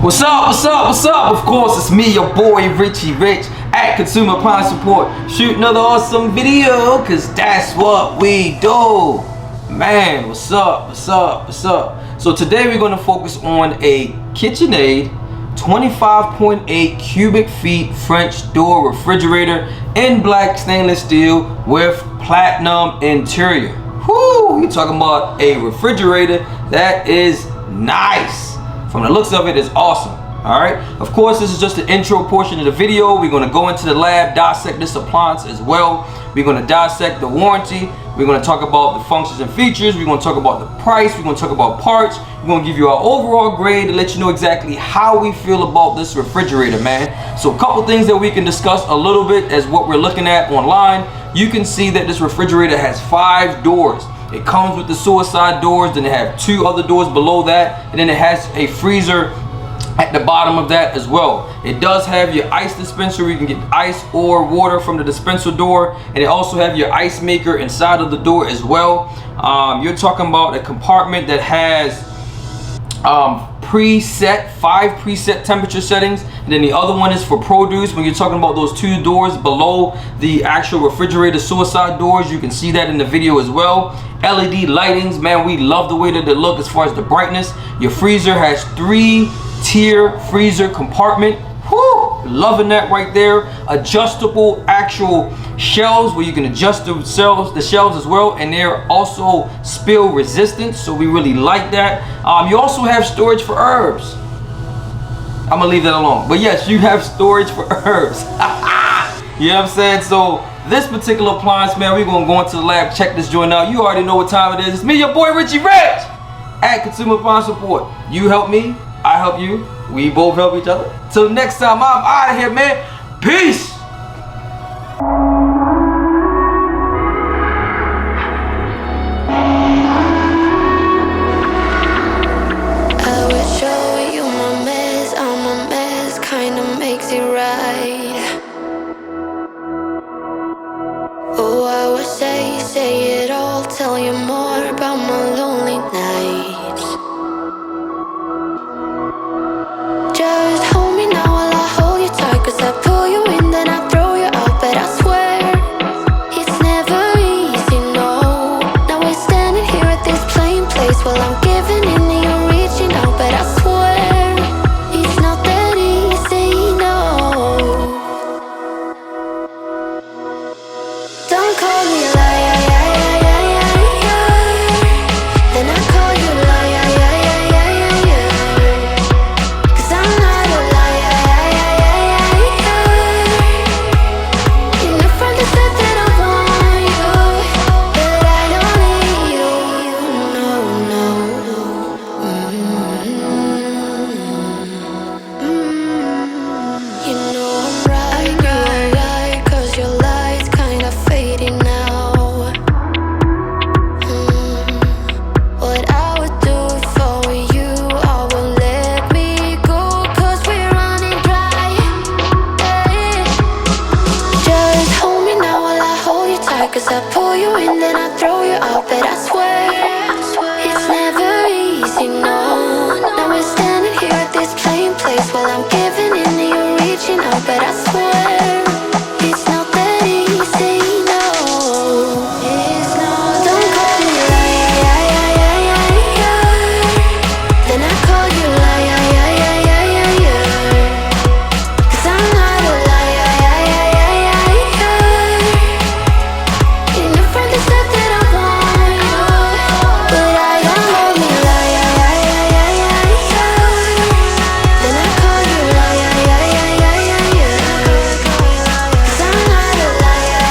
What's up, what's up, what's up? Of course, it's me, your boy, Richie Rich, at Consumer Appliance Support. Shoot another awesome video, cause that's what we do. Man, what's up, what's up, what's up? So today we're gonna focus on a KitchenAid 25.8 cubic feet French door refrigerator in black stainless steel with platinum interior. Whoo, you're talking about a refrigerator that is nice. From the looks of it, it's awesome. All right. Of course, this is just the intro portion of the video. We're going to go into the lab, dissect this appliance as well. We're going to dissect the warranty. We're going to talk about the functions and features. We're going to talk about the price. We're going to talk about parts. We're going to give you our overall grade to let you know exactly how we feel about this refrigerator, man. So a couple things that we can discuss a little bit as what we're looking at online. You can see that this refrigerator has 5 doors. It comes with the suicide doors, then it has 2 other doors below that, and then it has a freezer at the bottom of that as well. It does have your ice dispenser where you can get ice or water from the dispenser door, and it also have your ice maker inside of the door as well. You're talking about a compartment that has 5 preset temperature settings, and then the other one is for produce. When you're talking about those 2 doors below the actual refrigerator suicide doors, you can see that in the video as well. LED lightings, man, we love the way that they look as far as the brightness. Your freezer has 3-tier freezer compartment. Whoo, loving that right there. Adjustable actual shelves where you can adjust the shelves as well, and they're also spill resistant, so we really like that. You also have storage for herbs. I'm gonna leave that alone, but yes, you have storage for herbs. You know what I'm saying? So this particular appliance, man, we're gonna go into the lab, check this joint out. You already know what time it is. It's me, your boy Richie Rich, at Consumer Appliance Support. You help me, I help you, we both help each other. Till next time, I'm out of here, man. Peace. I would show you my mess, I'm a mess, kinda makes it right. Oh, I would say it all, tell you more about my lonely nights. Just hold me now while I hold you tight, cause I pull you in, then I throw you out, but I swear it's never easy, no. Now we're standing here at this plain place while I'm giving in and you're reaching out, but I swear it's not that easy, no. Don't call me a liar, then I call you a liar, cause I'm not a liar. You're my friend that said that I want you, but I don't need you, no. You know I'm right, you're right, cause your light's kinda fading now. What I would do for you, I won't let me go, cause we're running dry. Just hold me now while I hold you tight, cause I pull you in, then I throw you out, but I swear it's never easy, no. Now we're standing here at this plain place while I'm giving in and you're reaching out, but I swear it's not that easy, no. It's not. Don't call me a liar, then I call you a liar, cause I'm not a liar. You're my friend that said that I want you, but I don't call me a liar, then I call you a liar, cause I'm not a liar.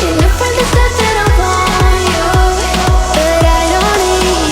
You're my friend that said that I want you, but I don't need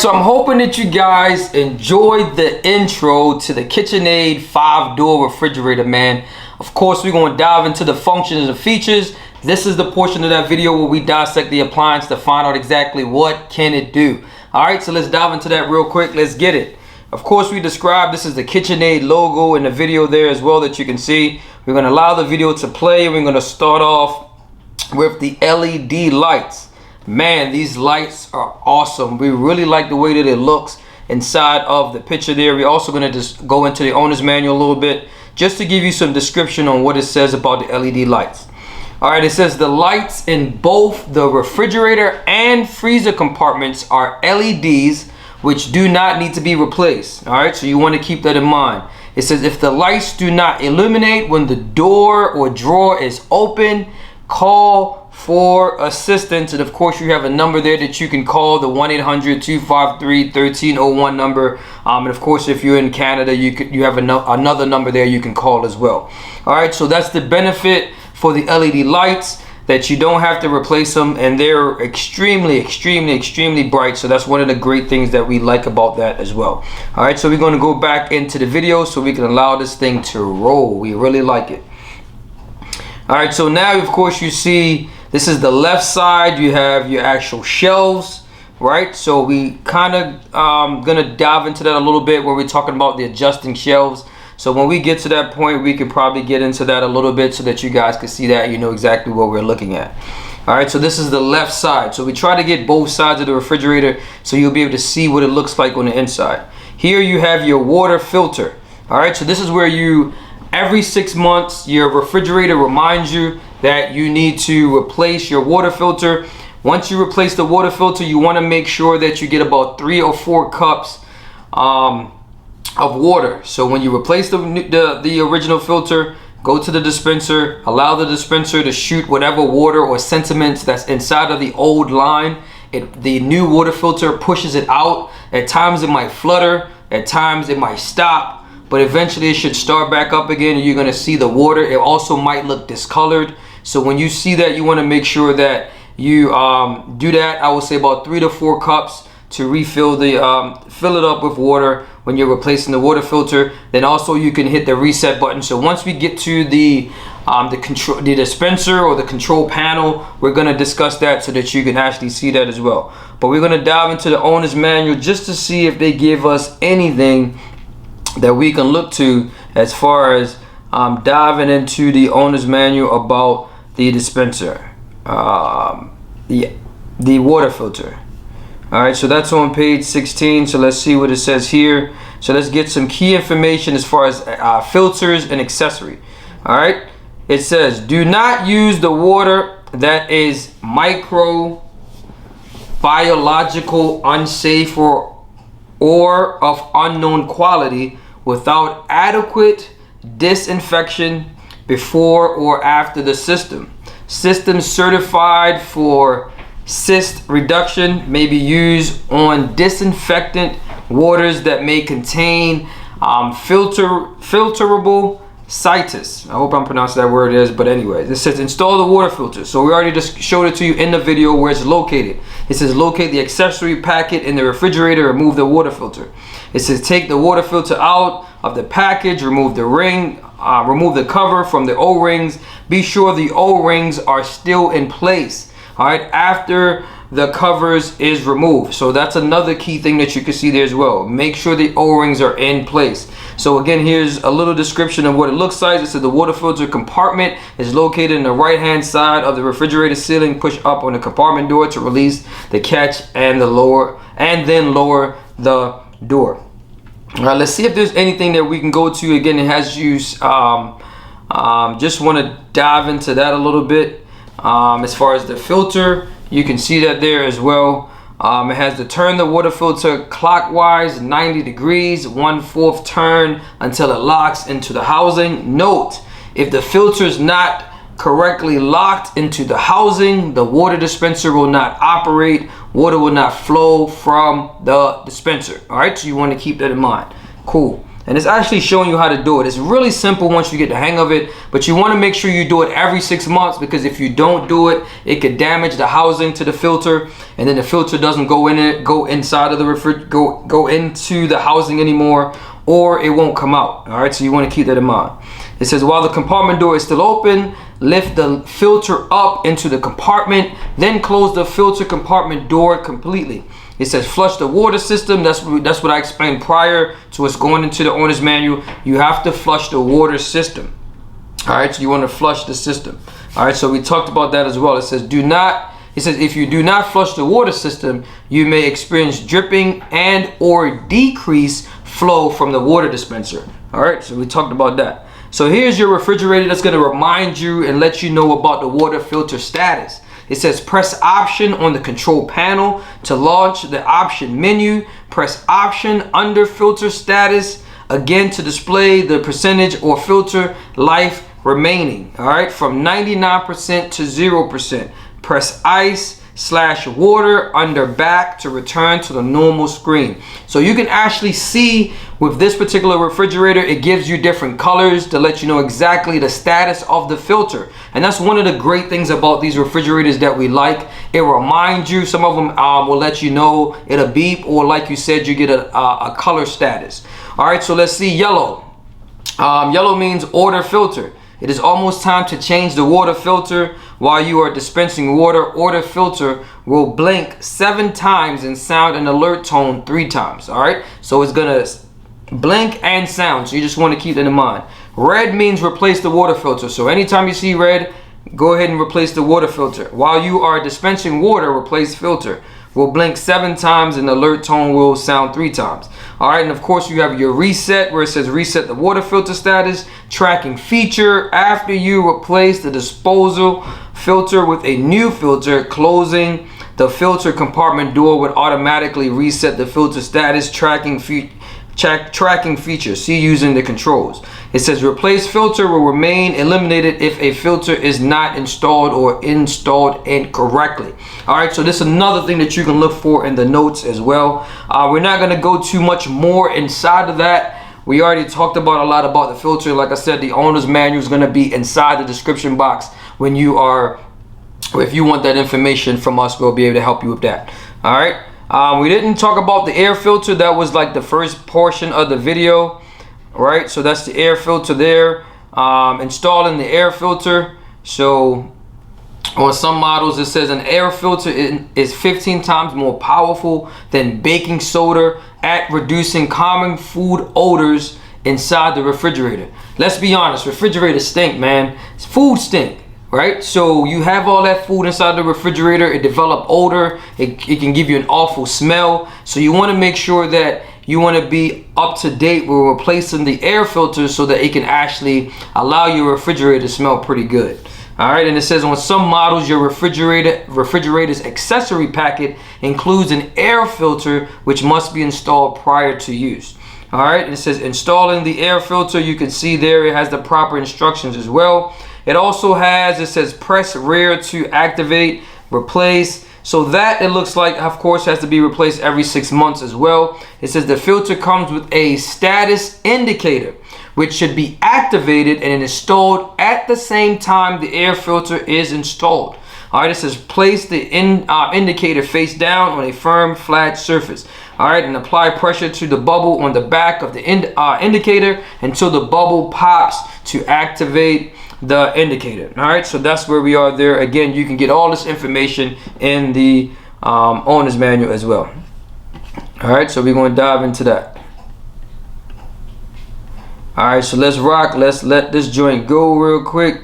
so I'm hoping that you guys enjoyed the intro to the KitchenAid 5-door refrigerator, man. Of course, we're going to dive into the functions and features. This is the portion of that video where we dissect the appliance to find out exactly what can it do. All right, so let's dive into that real quick. Let's get it. Of course, we described this is the KitchenAid logo in the video there as well that you can see. We're going to allow the video to play. We're going to start off with the LED lights. Man, these lights are awesome. We really like the way that it looks inside of the picture there. We're also going to just go into the owner's manual a little bit just to give you some description on what it says about the LED lights. All right, it says the lights in both the refrigerator and freezer compartments are LEDs, which do not need to be replaced. All right, so you want to keep that in mind. It says if the lights do not illuminate when the door or drawer is open, call for assistance. And of course, you have a number there that you can call, the 1-800-253-1301 number. And of course, if you're in Canada, you have another number there you can call as well. All right, so that's the benefit for the LED lights, that you don't have to replace them, and they're extremely bright. So that's one of the great things that we like about that as well. All right, so we're going to go back into the video so we can allow this thing to roll. We really like it. All right, so now of course you see this is the left side. You have your actual shelves, right? So we kind of gonna dive into that a little bit where we're talking about the adjusting shelves. So when we get to that point, we can probably get into that a little bit so that you guys can see that, you know exactly what we're looking at. All right, so this is the left side. So we try to get both sides of the refrigerator so you'll be able to see what it looks like on the inside. Here you have your water filter. All right, so this is where you, every 6 months, your refrigerator reminds you that you need to replace your water filter. Once you replace the water filter, you want to make sure that you get about 3 or 4 cups of water. So when you replace the original filter, go to the dispenser, allow the dispenser to shoot whatever water or sentiments that's inside of the old line. The new water filter pushes it out. At times it might flutter, at times it might stop, but eventually it should start back up again and you're gonna see the water. It also might look discolored. So when you see that, you wanna make sure that you do that. I would say about 3 to 4 cups to refill fill it up with water when you're replacing the water filter. Then also you can hit the reset button. So once we get to the dispenser or the control panel, we're gonna discuss that so that you can actually see that as well. But we're gonna dive into the owner's manual just to see if they give us anything that we can look to as far as diving into the owner's manual about the dispenser, the water filter. All right, so that's on page 16. So let's see what it says here. So let's get some key information as far as filters and accessory. All right, it says do not use the water that is microbiological, unsafe, or of unknown quality without adequate disinfection before or after the system. Systems certified for cyst reduction may be used on disinfectant waters that may contain filterable citus. I hope I'm pronouncing that word is, but anyways, it says install the water filter. So we already just showed it to you in the video where it's located. It says locate the accessory packet in the refrigerator, remove the water filter. It says take the water filter out of the package, remove the ring, remove the cover from the O-rings. Be sure the O-rings are still in place, all right, after the covers is removed. So that's another key thing that you can see there as well. Make sure the O-rings are in place. So again, here's a little description of what it looks like. It says the water filter compartment is located in the right hand side of the refrigerator ceiling. Push up on the compartment door to release the catch and then lower the door. All right, let's see if there's anything that we can go to. Again, it has use just want to dive into that a little bit. As far as the filter, you can see that there as well. It has to turn the water filter clockwise 90 degrees, 1/4 turn until it locks into the housing. Note, if the filter is not correctly locked into the housing, the water dispenser will not operate. Water will not flow from the dispenser. All right, so you want to keep that in mind. Cool. and it's actually showing you how to do it. It's really simple once you get the hang of it, but you want to make sure you do it every 6 months, because if you don't do it, it could damage the housing to the filter, and then the filter doesn't go inside of the go into the housing anymore, or it won't come out. All right, so you want to keep that in mind. It says, while the compartment door is still open, lift the filter up into the compartment, then close the filter compartment door completely. It says flush the water system. That's what I explained prior to us going into the owner's manual. You have to flush the water system. All right, so you want to flush the system. All right, so we talked about that as well. It says if you do not flush the water system, you may experience dripping and or decrease flow from the water dispenser. All right, so we talked about that. So here's your refrigerator that's going to remind you and let you know about the water filter status. It says press option on the control panel to launch the option menu. Press option under filter status again to display the percentage or filter life remaining. All right, from 99% to 0%. Press ice/water under back to return to the normal screen. So you can actually see with this particular refrigerator, it gives you different colors to let you know exactly the status of the filter. And that's one of the great things about these refrigerators that we like. It reminds you, some of them will let you know, it'll beep, or like you said, you get a color status. All right, so let's see yellow. Yellow means order filter. It is almost time to change the water filter. While you are dispensing water, order filter will blink 7 times and sound an alert tone 3 times. All right, so it's gonna blink and sound, so you just want to keep that in mind. Red means replace the water filter. So anytime you see red, go ahead and replace the water filter. While you are dispensing water, replace filter. Will blink 7 times and the alert tone will sound 3 times. All right, and of course you have your reset, where it says reset the water filter status, tracking feature. After you replace the disposal filter with a new filter, closing the filter compartment door would automatically reset the filter status tracking feature. See using the controls. It says replace filter will remain eliminated if a filter is not installed or installed incorrectly. All right, so this is another thing that you can look for in the notes as well. We're not going to go too much more inside of that. We already talked about a lot about the filter. Like I said, the owner's manual is going to be inside the description box when you are, or if you want that information from us, we'll be able to help you with that. All right. We didn't talk about the air filter. That was like the first portion of the video, right? So that's the air filter there. Installing the air filter. So on some models, it says an air filter is 15 times more powerful than baking soda at reducing common food odors inside the refrigerator. Let's be honest, refrigerators stink, man. Food stink. Right, so you have all that food inside the refrigerator, it develops odor, it can give you an awful smell. So you want to make sure that you want to be up to date with replacing the air filter so that it can actually allow your refrigerator to smell pretty good. All right, and it says on some models your refrigerator's accessory packet includes an air filter which must be installed prior to use. All right, and it says installing the air filter. You can see there it has the proper instructions as well. It also has, it says press rear to activate, replace. So that, it looks like, of course, has to be replaced every 6 months as well. It says the filter comes with a status indicator, which should be activated and installed at the same time the air filter is installed. All right, it says place the indicator face down on a firm, flat surface. All right, and apply pressure to the bubble on the back of the indicator until the bubble pops to activate the indicator. All right, so that's where we are there. Again, you can get all this information in the owner's manual as well. All right, so we're going to dive into that. All right, so let's rock. Let's let this joint go real quick.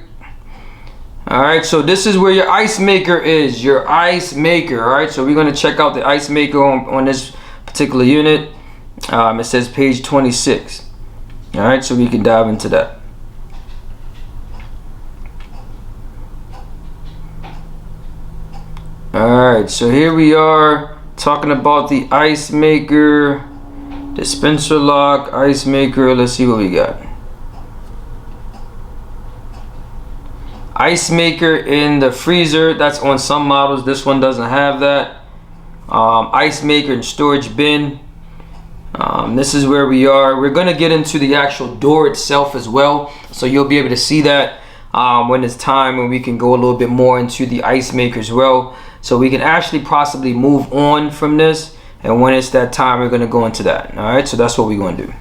All right, so this is where your ice maker is. Your ice maker. All right, so we're going to check out the ice maker on this particular unit. It says page 26. All right, so we can dive into that. Alright, so here we are talking about the ice maker, dispenser lock, ice maker. Let's see what we got. Ice maker in the freezer, that's on some models. This one doesn't have that. Ice maker and storage bin. This is where we are. We're gonna get into the actual door itself as well, so you'll be able to see that when it's time, and we can go a little bit more into the ice maker as well, so we can actually possibly move on from this, and when it's that time, we're gonna go into that. All right, so that's what we're gonna do.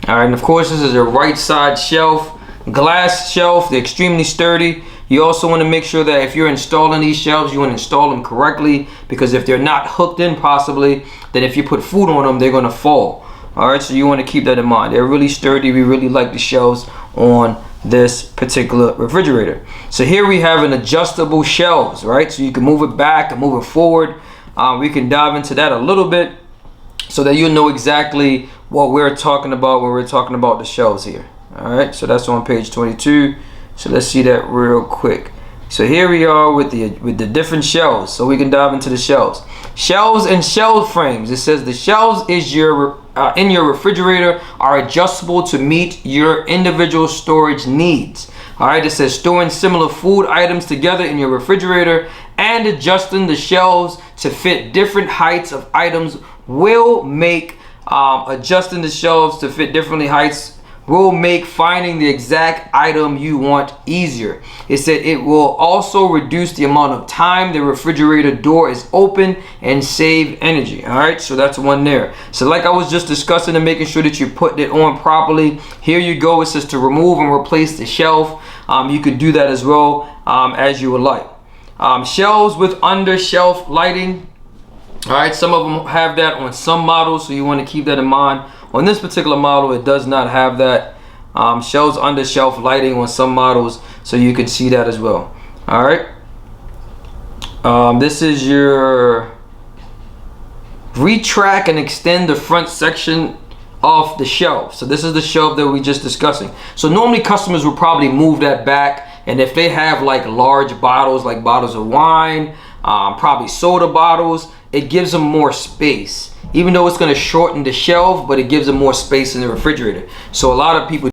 All right, and of course, this is a right side shelf, glass shelf. They're extremely sturdy. You also want to make sure that if you're installing these shelves, you want to install them correctly, because if they're not hooked in possibly, then if you put food on them, they're going to fall. All right, so you want to keep that in mind. They're really sturdy. We really like the shelves on this particular refrigerator. So here we have an adjustable shelves, right? So you can move it back and move it forward. We can dive into that a little bit so that you know exactly what we're talking about when we're talking about the shelves here. All right, so that's on page 22. So let's see that real quick. So here we are with the different shelves. So we can dive into the shelves. Shelves and shelf frames. It says the shelves is in your refrigerator are adjustable to meet your individual storage needs. All right, it says storing similar food items together in your refrigerator and adjusting the shelves to fit different heights of items will make adjusting the shelves to fit differently heights will make finding the exact item you want easier. It said it will also reduce the amount of time the refrigerator door is open and save energy. All right, so that's one there. So like I was just discussing and making sure that you put it on properly. Here you go. It says to remove and replace the shelf. You could do that as well as you would like. Shelves with under shelf lighting. All right, some of them have that on some models, so you want to keep that in mind. On this particular model, it does not have that. Shelves under shelf lighting on some models, so you can see that as well. All right. This is your retract and extend the front section of the shelf. So this is the shelf that we just discussing. So normally customers will probably move that back, and if they have like large bottles, like bottles of wine, probably soda bottles, it gives them more space. Even though it's going to shorten the shelf, but it gives them more space in the refrigerator. So a lot of people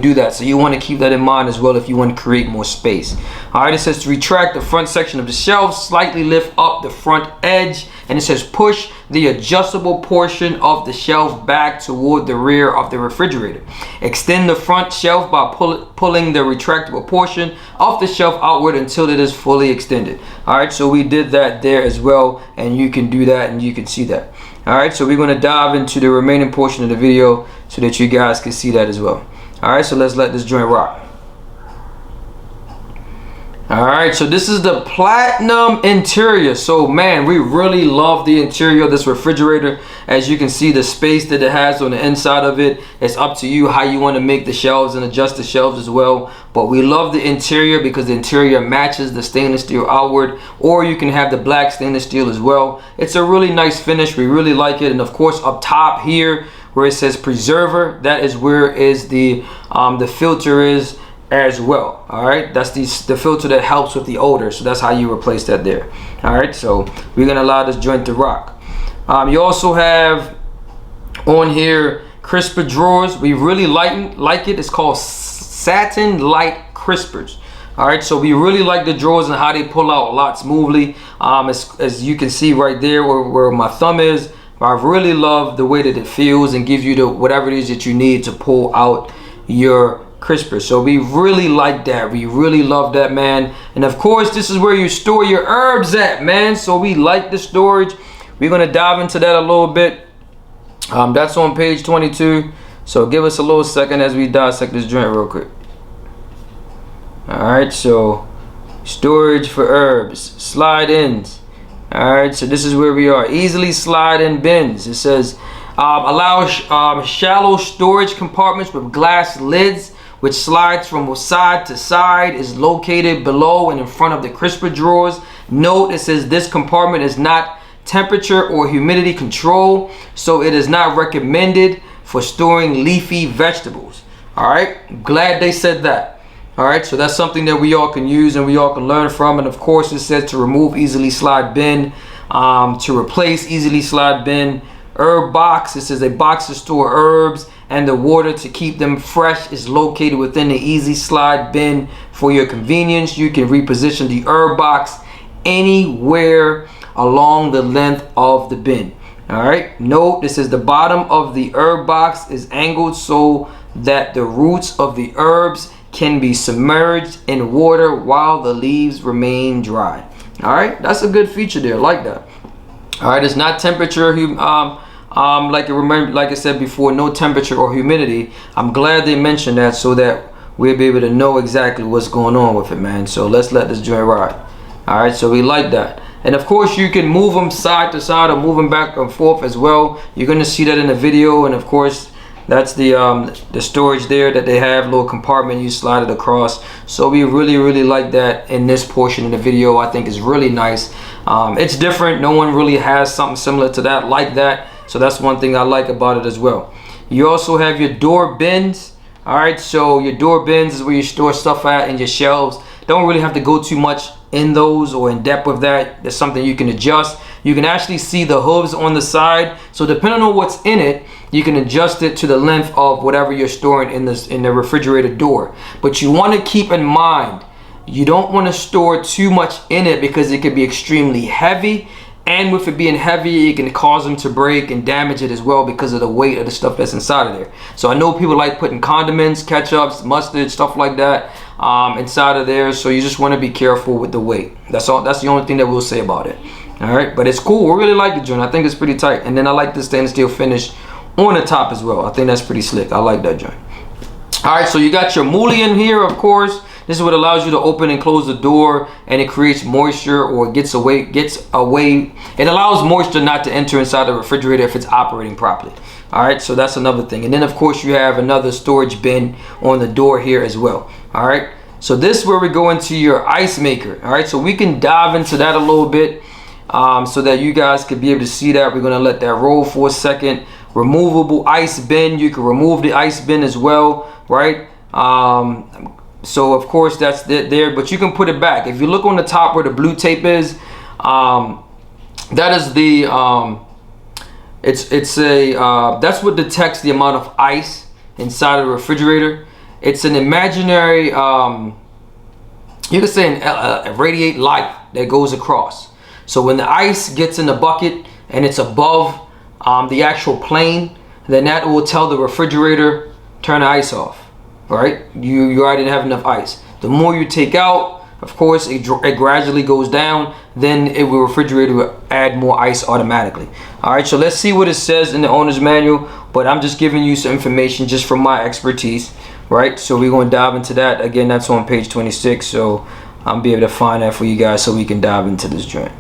do that. So you want to keep that in mind as well if you want to create more space. All right, it says to retract the front section of the shelf, slightly lift up the front edge, and it says push the adjustable portion of the shelf back toward the rear of the refrigerator. Extend the front shelf by pulling the retractable portion of the shelf outward until it is fully extended. All right, so we did that there as well, and you can do that and you can see that. All right, so we're going to dive into the remaining portion of the video so that you guys can see that as well. All right, so let's let this joint rock. All right, so this is the platinum interior. So man, we really love the interior of this refrigerator. As you can see, the space that it has on the inside of it, it's up to you how you want to make the shelves and adjust the shelves as well. But we love the interior because the interior matches the stainless steel outward, or you can have the black stainless steel as well. It's a really nice finish. We really like it. And of course, up top here where it says Preserva, that is where is the filter is as well. All right, that's the filter that helps with the odor, so that's how you replace that there. All right, so we're gonna allow this joint to rock. You also have on here crisper drawers. We really like it. It's called satin light crispers. All right, so we really like the drawers and how they pull out a lot smoothly. As you can see right there where my thumb is, I really love the way that it feels and gives you whatever it is that you need to pull out your crisper. So we really like that. We really love that, man. And of course, this is where you store your herbs at, man. So we like the storage. We're gonna dive into that a little bit. That's on page 22. So give us a little second as we dissect this joint real quick. All right, so storage for herbs, slide ins. All right, so this is where we are. Easily slide in bins. It says allow shallow storage compartments with glass lids, which slides from side to side, is located below and in front of the crisper drawers. Note, it says this compartment is not temperature or humidity control, so it is not recommended for storing leafy vegetables. All right, glad they said that. All right, so that's something that we all can use and we all can learn from. And of course, it says to remove easily slide bin, to replace easily slide bin. Herb box, it says a box to store herbs and the water to keep them fresh is located within the easy slide bin. For your convenience, you can reposition the herb box anywhere along the length of the bin. All right, note this is the bottom of the herb box is angled so that the roots of the herbs can be submerged in water while the leaves remain dry. All right, that's a good feature there, like that. All right, it's not temperature, like I said before, no temperature or humidity. I'm glad they mentioned that so that we'll be able to know exactly what's going on with it, man. So let's let this joint ride. All right, so we like that. And of course you can move them side to side or move them back and forth as well. You're going to see that in the video. And of course that's the storage there that they have, little compartment, you slide it across. So we really like that in this portion of the video. I think is really nice. It's different. No one really has something similar to that like that. So that's one thing I like about it as well. You also have your door bins. All right, so your door bins is where you store stuff at in your shelves. Don't really have to go too much in those or in depth with that. There's something you can adjust. You can actually see the hooves on the side. So depending on what's in it, you can adjust it to the length of whatever you're storing in the refrigerator door. But you want to keep in mind, you don't want to store too much in it because it could be extremely heavy. And with it being heavy, it can cause them to break and damage it as well because of the weight of the stuff that's inside of there. So I know people like putting condiments, ketchups, mustard, stuff like that inside of there. So you just want to be careful with the weight. That's all. That's the only thing that we'll say about it. All right, but it's cool. We really like the joint. I think it's pretty tight. And then I like the stainless steel finish on the top as well. I think that's pretty slick. I like that joint. All right, so you got your mullion here, of course. This is what allows you to open and close the door, and it creates moisture or gets away. It allows moisture not to enter inside the refrigerator if it's operating properly. All right, so that's another thing. And then of course you have another storage bin on the door here as well. All right, so this is where we go into your ice maker. All right, so we can dive into that a little bit so that you guys could be able to see that. We're gonna let that roll for a second. Removable ice bin. You can remove the ice bin as well, right? So of course that's there, but you can put it back. If you look on the top where the blue tape is, that is the that's what detects the amount of ice inside of the refrigerator. It's an imaginary, you could say a radiate light that goes across. So when the ice gets in the bucket and it's above the actual plane, then that will tell the refrigerator turn the ice off. Right, you already didn't have enough ice. The more you take out, of course, it gradually goes down. Then it will refrigerator will add more ice automatically. All right, so let's see what it says in the owner's manual. But I'm just giving you some information just from my expertise, right? So we're going to dive into that again. That's on page 26. So I'll be able to find that for you guys so we can dive into this joint.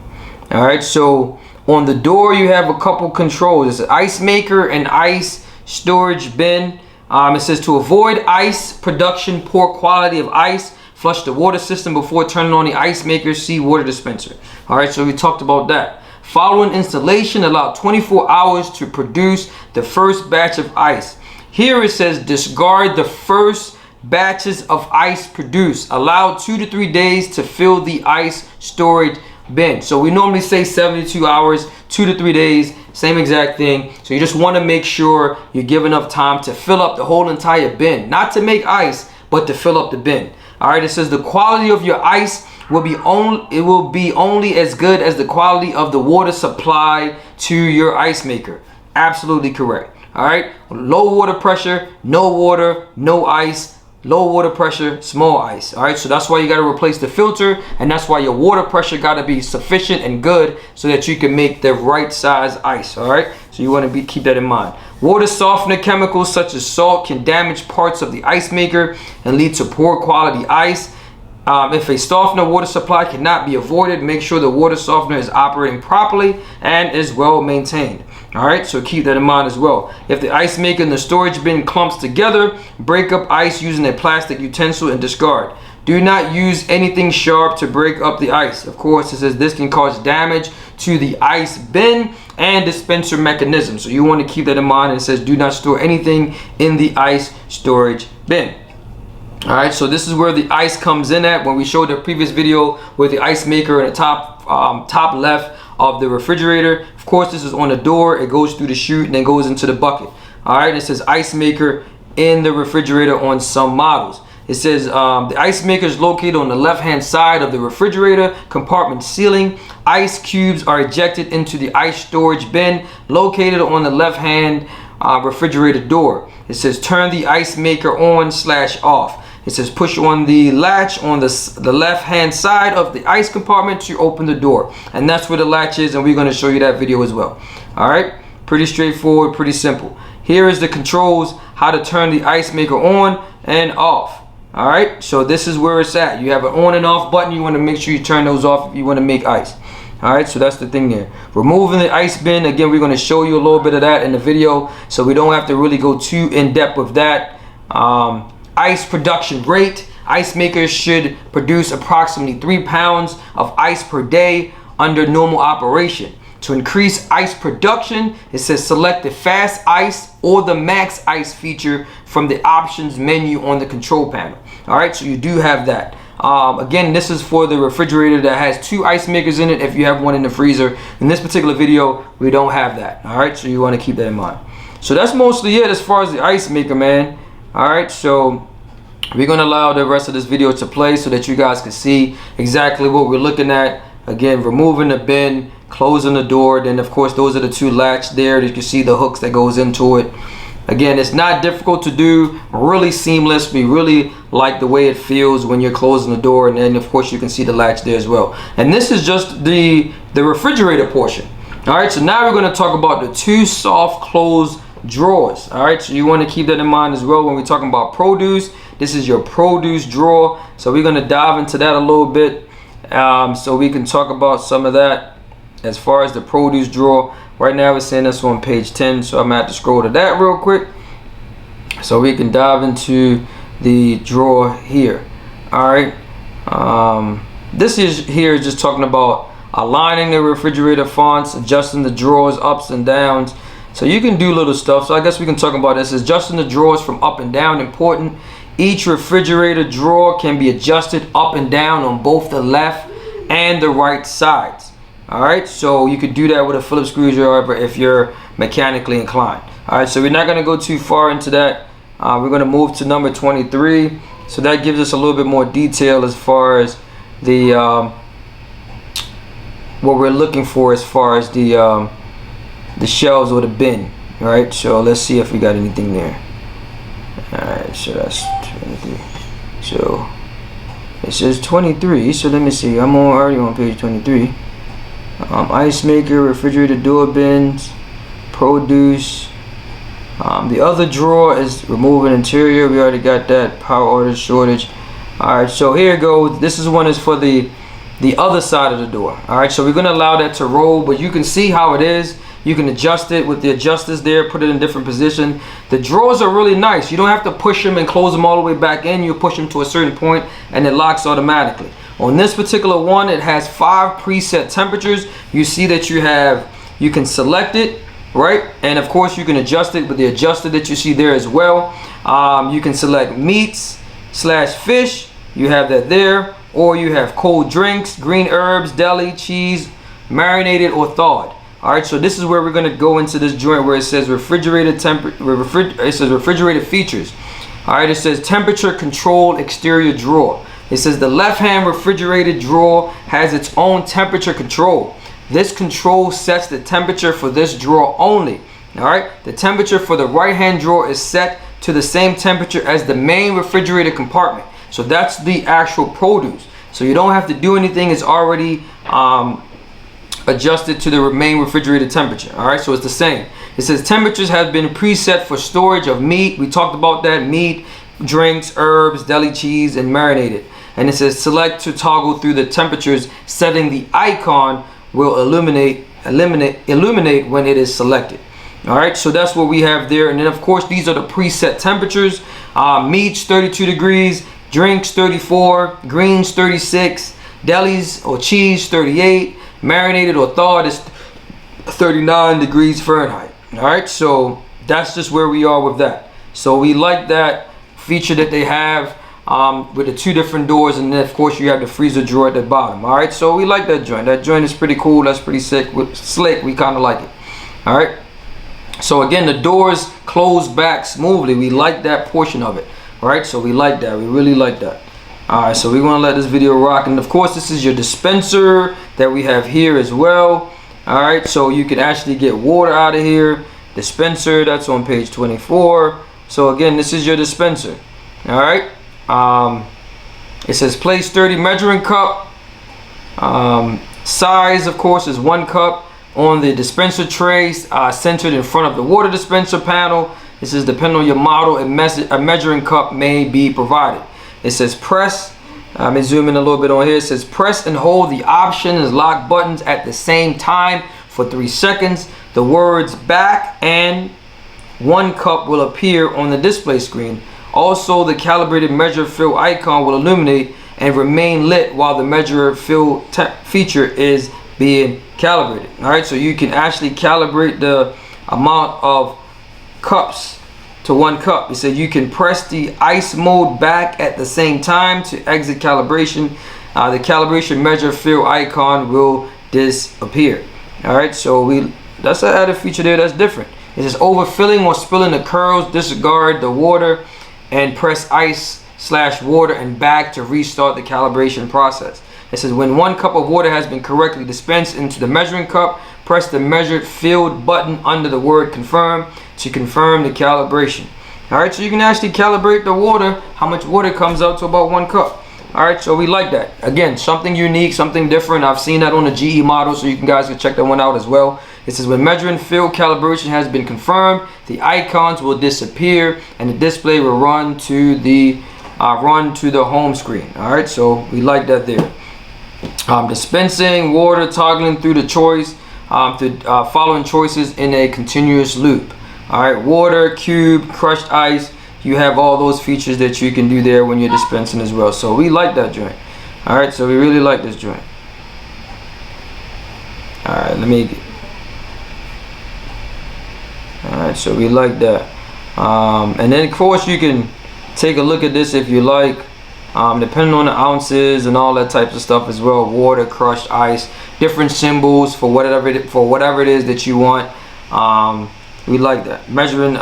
All right, so on the door you have a couple controls. It's an ice maker and ice storage bin. It says to avoid ice production, poor quality of ice, flush the water system before turning on the ice maker, see water dispenser. All right, so we talked about that. Following installation, allow 24 hours to produce the first batch of ice. Here it says discard the first batches of ice produced. Allow 2 to 3 days to fill the ice storage bin. So we normally say 72 hours, 2 to 3 days, same exact thing. So you just want to make sure you give enough time to fill up the whole entire bin, not to make ice, but to fill up the bin. All right, it says the quality of your ice will be only as good as the quality of the water supply to your ice maker. Absolutely correct. All right, low water pressure, no water, no ice. Low water pressure, small ice. All right, so that's why you got to replace the filter, and that's why your water pressure got to be sufficient and good so that you can make the right size ice. All right, so you want to keep that in mind. Water softener chemicals such as salt can damage parts of the ice maker and lead to poor quality ice. If a softener water supply cannot be avoided, make sure the water softener is operating properly and is well maintained. All right, so keep that in mind as well. If the ice maker and the storage bin clumps together, break up ice using a plastic utensil and discard. Do not use anything sharp to break up the ice. Of course, it says this can cause damage to the ice bin and dispenser mechanism. So you want to keep that in mind. And it says do not store anything in the ice storage bin. All right, so this is where the ice comes in at. When we showed the previous video with the ice maker in the top left of the refrigerator. Of course, this is on the door. It goes through the chute and then goes into the bucket. All right, it says ice maker in the refrigerator on some models. It says the ice maker is located on the left hand side of the refrigerator compartment ceiling. Ice cubes are ejected into the ice storage bin located on the left hand refrigerator door. It says turn the ice maker on/off. It says push on the latch on the left hand side of the ice compartment to open the door, and that's where the latch is, and we're going to show you that video as well. All right, pretty straightforward, pretty simple. Here is the controls, how to turn the ice maker on and off. All right, so this is where it's at. You have an on and off button. You want to make sure you turn those off if you want to make ice. All right, so that's the thing there. Removing the ice bin, again, we're going to show you a little bit of that in the video, so we don't have to really go too in depth with that. Ice production rate. Ice makers should produce approximately 3 pounds of ice per day under normal operation. To increase ice production, it says select the fast ice or the max ice feature from the options menu on the control panel. All right, so you do have that. Again, this is for the refrigerator that has 2 ice makers in it. If you have one in the freezer, in this particular video, we don't have that. All right, so you want to keep that in mind. So that's mostly it as far as the ice maker, man. All right, so we're going to allow the rest of this video to play so that you guys can see exactly what we're looking at. Again, removing the bin, closing the door. Then, of course, those are the 2 latch there. You can see the hooks that goes into it. Again, it's not difficult to do, really seamless. We really like the way it feels when you're closing the door. And then, of course, you can see the latch there as well. And this is just the refrigerator portion. All right, so now we're going to talk about the 2 soft close drawers. All right, so you want to keep that in mind as well when we're talking about produce. This is your produce drawer, so we're going to dive into that a little bit, so we can talk about some of that as far as the produce drawer. Right now it's saying that's on page 10, so I'm going to have to scroll to that real quick so we can dive into the drawer here. All right, this is here just talking about aligning the refrigerator fonts, adjusting the drawers ups and downs. So you can do little stuff. So I guess we can talk about this. Adjusting the drawers from up and down, important. Each refrigerator drawer can be adjusted up and down on both the left and the right sides. All right, so you could do that with a Phillips screwdriver if you're mechanically inclined. All right, so we're not going to go too far into that. We're going to move to number 23. So that gives us a little bit more detail as far as the what we're looking for as far as the shelves or the bin. All right, so let's see if we got anything there. All right, so that's 23. So it says 23. So let me see. I'm already on page 23. Ice maker, refrigerator door bins, produce. The other drawer is removing interior. We already got that. Power order shortage. All right, so here it goes. This is one is for the other side of the door. All right, so we're gonna allow that to roll, but you can see how it is. You can adjust it with the adjusters there, put it in different position. The drawers are really nice. You don't have to push them and close them all the way back in. You push them to a certain point and it locks automatically. On this particular one, it has 5 preset temperatures. You see that you can select it, right? And of course you can adjust it with the adjuster that you see there as well. You can select meats/fish. You have that there. Or you have cold drinks, green herbs, deli, cheese, marinated or thawed. All right, so this is where we're going to go into this joint where it says refrigerated features. All right, it says temperature control exterior drawer. It says the left hand refrigerated drawer has its own temperature control. This control sets the temperature for this drawer only. All right, the temperature for the right hand drawer is set to the same temperature as the main refrigerator compartment. So that's the actual produce. So you don't have to do anything. It's already adjusted to the main refrigerator temperature. All right, so it's the same. It says temperatures have been preset for storage of meat. We talked about that. Meat, drinks, herbs, deli cheese, and marinated. And it says select to toggle through the temperatures. Setting the icon will illuminate when it is selected. All right, so that's what we have there. And then of course these are the preset temperatures. Meats 32 degrees, drinks 34, greens 36, delis or cheese 38, marinated or thawed is 39 degrees Fahrenheit. All right, so that's just where we are with that. So we like that feature that they have with the 2 different doors, and then of course you have the freezer drawer at the bottom. All right, so we like that joint. That joint is pretty cool. That's pretty slick. We kind of like it. All right, so again, the doors close back smoothly. We like that portion of it. Right, so we like that. We really like that. Alright, so we're gonna let this video rock. And of course, this is your dispenser that we have here as well. Alright, so you can actually get water out of here. Dispenser, that's on page 24. So again, this is your dispenser. Alright. It says place 30 measuring cup. Size, of course, is 1 cup on the dispenser tray, centered in front of the water dispenser panel. This is depending on your model, a measuring cup may be provided. It says press. Let me zoom in a little bit on here. It says press and hold the options lock buttons at the same time for 3 seconds. The words back and 1 cup will appear on the display screen. Also, the calibrated measure fill icon will illuminate and remain lit while the measure fill feature is being calibrated. All right, so you can actually calibrate the amount of cups to 1 cup. It said you can press the ice mode back at the same time to exit calibration. The calibration measure fill icon will disappear. All right, so that's an added feature there that's different. It says overfilling or spilling occurs, disregard the water and press ice/water and back to restart the calibration process. It says when 1 cup of water has been correctly dispensed into the measuring cup, press the measured filled button under the word confirm to confirm the calibration. Alright, so you can actually calibrate the water, how much water comes out to about 1 cup. Alright, so we like that. Again, something unique, something different. I've seen that on the GE model, so you guys can check that one out as well. It says when measuring fill calibration has been confirmed, the icons will disappear and the display will run to the home screen. Alright, so we like that there. Dispensing water, toggling through the choice, following choices in a continuous loop. Alright, water, cube, crushed ice. You have all those features that you can do there when you're dispensing as well. So we like that joint. Alright, so we really like this joint. Alright, Alright, so we like that. And then of course you can take a look at this if you like. Depending on the ounces and all that types of stuff as well. Water, crushed ice, different symbols for whatever it is that you want. We like that. Measuring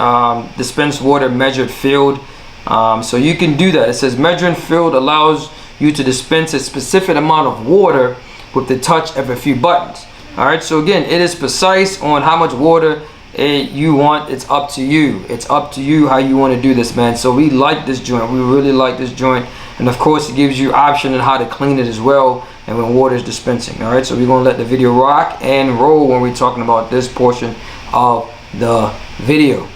dispense water, measured filled. So you can do that. It says measuring filled allows you to dispense a specific amount of water with the touch of a few buttons. Alright, so again, it is precise on how much water you want. It's up to you. It's up to you how you want to do this, man. So we like this joint. We really like this joint. And of course, it gives you option on how to clean it as well, and when water is dispensing. All right, so we're gonna let the video rock and roll when we're talking about this portion of the video.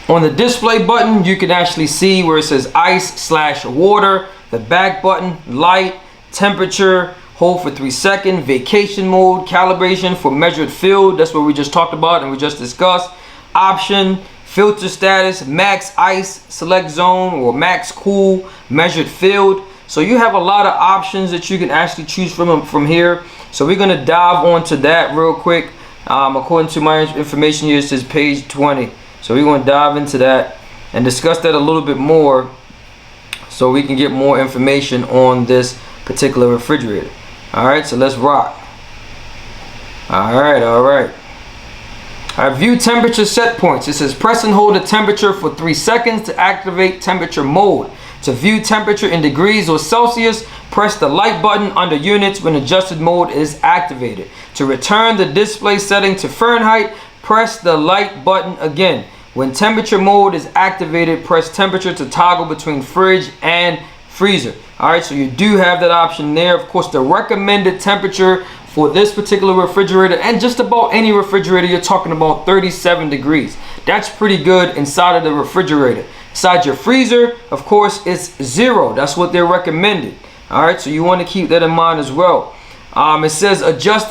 On the display button, you can actually see where it says ice/water, the back button, light, temperature, hold for 3 seconds, vacation mode, calibration for measured fill. That's what we just talked about and we just discussed. Option, filter status, max ice, select zone, or max cool, measured filled. So you have a lot of options that you can actually choose from here. So we're gonna dive onto that real quick. According to my information here, it says page 20. So we're gonna dive into that and discuss that a little bit more so we can get more information on this particular refrigerator. All right, so let's rock. All right. View temperature set points. It says press and hold the temperature for 3 seconds to activate temperature mode. To view temperature in degrees or Celsius, press the light button under units when adjusted mode is activated. To return the display setting to Fahrenheit, press the light button again. When temperature mode is activated, press temperature to toggle between fridge and freezer. All right, so you do have that option there. Of course, the recommended temperature for this particular refrigerator and just about any refrigerator, you're talking about 37 degrees. That's pretty good inside of the refrigerator. Inside your freezer, of course, it's 0. That's what they're recommended. All right, so you want to keep that in mind as well. It says adjust